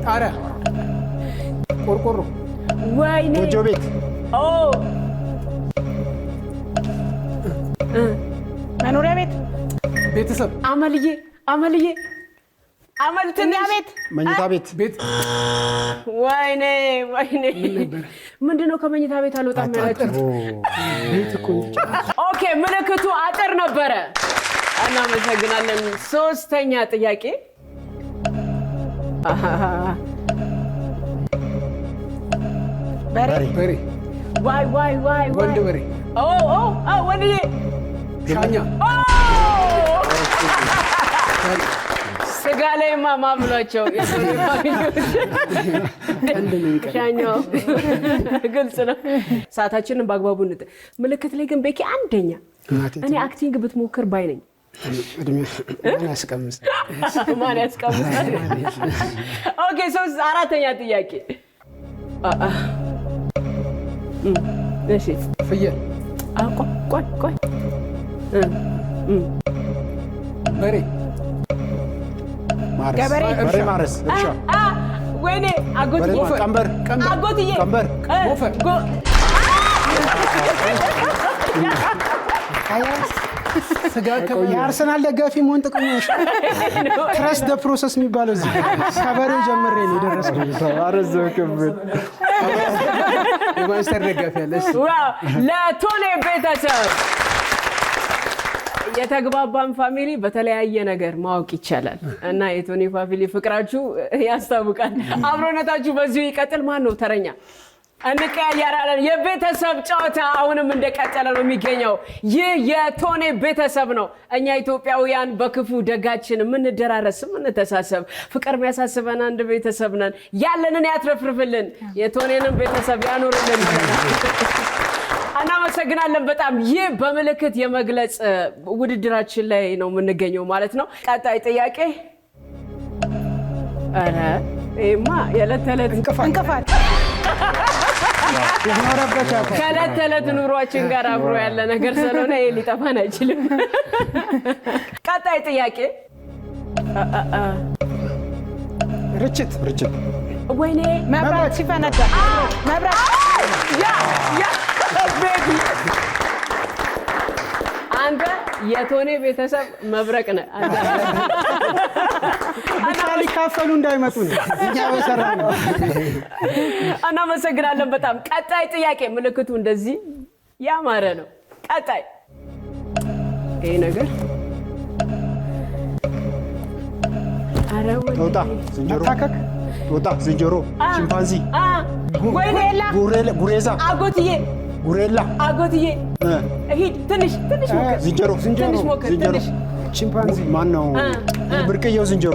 ጣሪያ ቆርቆሮ ወይኔ ጎጆ ቤት ኦ መኖሪያ ቤት ቤተሰብ አማልዬ አመልተኛ ቤት መኝታ ቤት ወይኔ ምንድነው ከመኝታ ቤት አልወጣም ያላችሁ ቤት እኮ ኦኬ ምልክቱ አጥር ነበረ እናመሰግናለን ሶስተኛ ጥያቄ በሬ ዋይ ወንድ በሬ ወንድዬ ሻኛ ስጋ ላይ ማማ ብሏቸው የቶኒ ፋሚሊዎች ሻኛው ግልጽ ነው። ሰዓታችንን በአግባቡ ምልክት ላይ ግን ቤኪ አንደኛ። እኔ አክቲንግ ብትሞክር ባይ ነኝ። ማን ያስቀምሳል? ኦኬ፣ አራተኛ ጥያቄ። እሺ፣ ፍየል፣ ቆይ በሬ፣ በሬ ማረስ፣ እርሻ፣ ወይኔ አጎትዬ፣ ቀንበር፣ አጎትዬ፣ ቀንበር፣ ሞፈር፣ ስጋ የአርሰናል ደጋፊ መሆን ጥቅሙ ትረስት ደ ፕሮሰስ የሚባለው እዚህ ከበሬው ጀምሬ ነው የደረስኩት። አረዘው ክብል የማንቸስተር ደጋፊ ያለሽ ለቶኒ ቤተሰብ የተግባባን ፋሚሊ በተለያየ ነገር ማወቅ ይቻላል እና የቶኒ ፋሚሊ ፍቅራችሁ ያስታውቃል። አብሮነታችሁ በዚሁ ይቀጥል። ማን ነው ተረኛ? እንቀያየራለን። የቤተሰብ ጨዋታ አሁንም እንደቀጠለ ነው የሚገኘው። ይህ የቶኒ ቤተሰብ ነው። እኛ ኢትዮጵያውያን በክፉ ደጋችን የምንደራረስ የምንተሳሰብ፣ ፍቅር የሚያሳስበን አንድ ቤተሰብ ነን። ያለንን ያትረፍርፍልን፣ የቶኒንም ቤተሰብ ያኖርልን። እናመሰግናለን በጣም። ይህ በምልክት የመግለጽ ውድድራችን ላይ ነው የምንገኘው ማለት ነው። ቀጣይ ጥያቄ። ኧረ ይሄማ የዕለት ተዕለት እንቅፋት ከዕለት ተዕለት ኑሯችን ጋር አብሮ ያለ ነገር ስለሆነ ይሄ ሊጠፋን አይችልም። ቀጣይ ጥያቄ። ርችት ወይኔ መብራት ሲፈነዳ መብራት ቤቢ አንተ የቶኒ ቤተሰብ መብረቅ ነህ። ብቻ ሊካፈሉ እንዳይመጡ ነው እኛ በሰራ ነው። እናመሰግናለን በጣም። ቀጣይ ጥያቄ። ምልክቱ እንደዚህ ያማረ ነው። ቀጣይ ይሄ ነገር ጦጣ፣ ዝንጀሮ፣ ጦጣ፣ ዝንጀሮ፣ ቺምፓንዚ፣ ጉሬዛ፣ አጎትዬ፣ ጉሬላ፣ አጎትዬ፣ ሂድ ትንሽ ሞክር። ዝንጀሮ፣ ሞክር ትንሽ። ቺምፓንዚ ማን ነው? ብርቅዬው ዝንጀሮ፣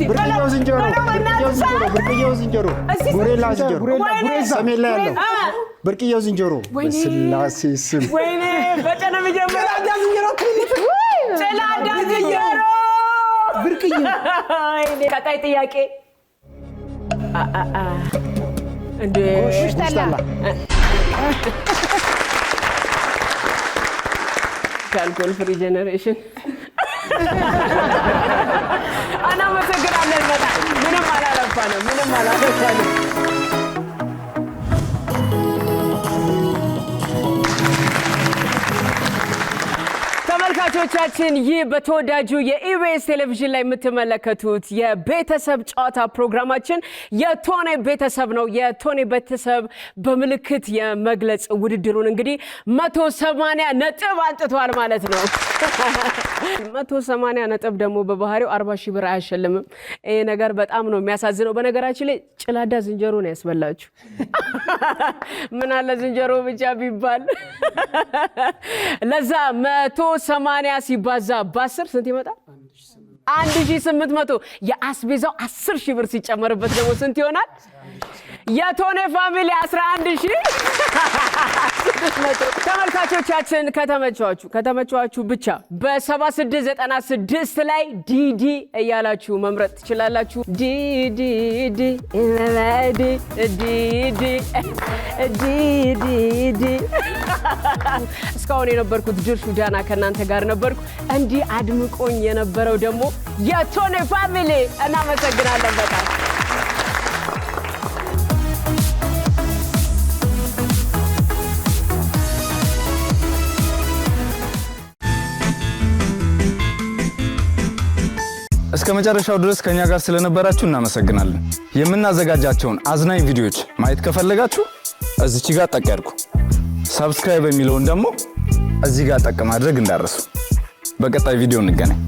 ብርቅዬው ዝንጀሮ፣ ጉሬላ ዝንጀሮ፣ ሰሜን ላይ ያለው ብርቅዬው ዝንጀሮ። በስላሴ ስም ወይኔ በጨነ የሚጀምር ጭላዳ ዝንጀሮ ብርቅዬ። ቀጣይ ጥያቄ። እንደ ከአልኮል ፍሪ ጀነሬሽን። እናመሰግናለን በጣም። ምንም አላለፋንም። ተመልካቾቻችን ይህ በተወዳጁ የኢቢኤስ ቴሌቪዥን ላይ የምትመለከቱት የቤተሰብ ጨዋታ ፕሮግራማችን የቶኒ ቤተሰብ ነው። የቶኒ ቤተሰብ በምልክት የመግለጽ ውድድሩን እንግዲህ 180 ነጥብ አንጥቷል ማለት ነው። 180 ነጥብ ደግሞ በባህሪው 40 ሺህ ብር አያሸልምም። ይሄ ነገር በጣም ነው የሚያሳዝነው። በነገራችን ላይ ጭላዳ ዝንጀሮ ነው ያስበላችሁ። ምን አለ ዝንጀሮ ብቻ ቢባል። ለዛ 180 ሲባዛ በ10 ስንት ይመጣል? 1800። የአስቤዛው 10 ሺህ ብር ሲጨመርበት ደግሞ ስንት ይሆናል? የቶኒ ፋሚሊ 11,000። ተመልካቾቻችን ከተመቻችሁ ብቻ በ7696 ላይ ዲዲ እያላችሁ መምረጥ ትችላላችሁ። ዲዲ እስካሁን የነበርኩት ድርሹ ዳና ከእናንተ ጋር ነበርኩ። እንዲህ አድምቆኝ የነበረው ደግሞ የቶኒ ፋሚሊ። እናመሰግናለን በጣም። እስከ መጨረሻው ድረስ ከኛ ጋር ስለነበራችሁ እናመሰግናለን። የምናዘጋጃቸውን አዝናኝ ቪዲዮዎች ማየት ከፈለጋችሁ እዚች ጋር ጠቅ ያድርጉ። ሰብስክራይብ የሚለውን ደግሞ እዚህ ጋር ጠቅ ማድረግ እንዳረሱ። በቀጣይ ቪዲዮ እንገናኝ።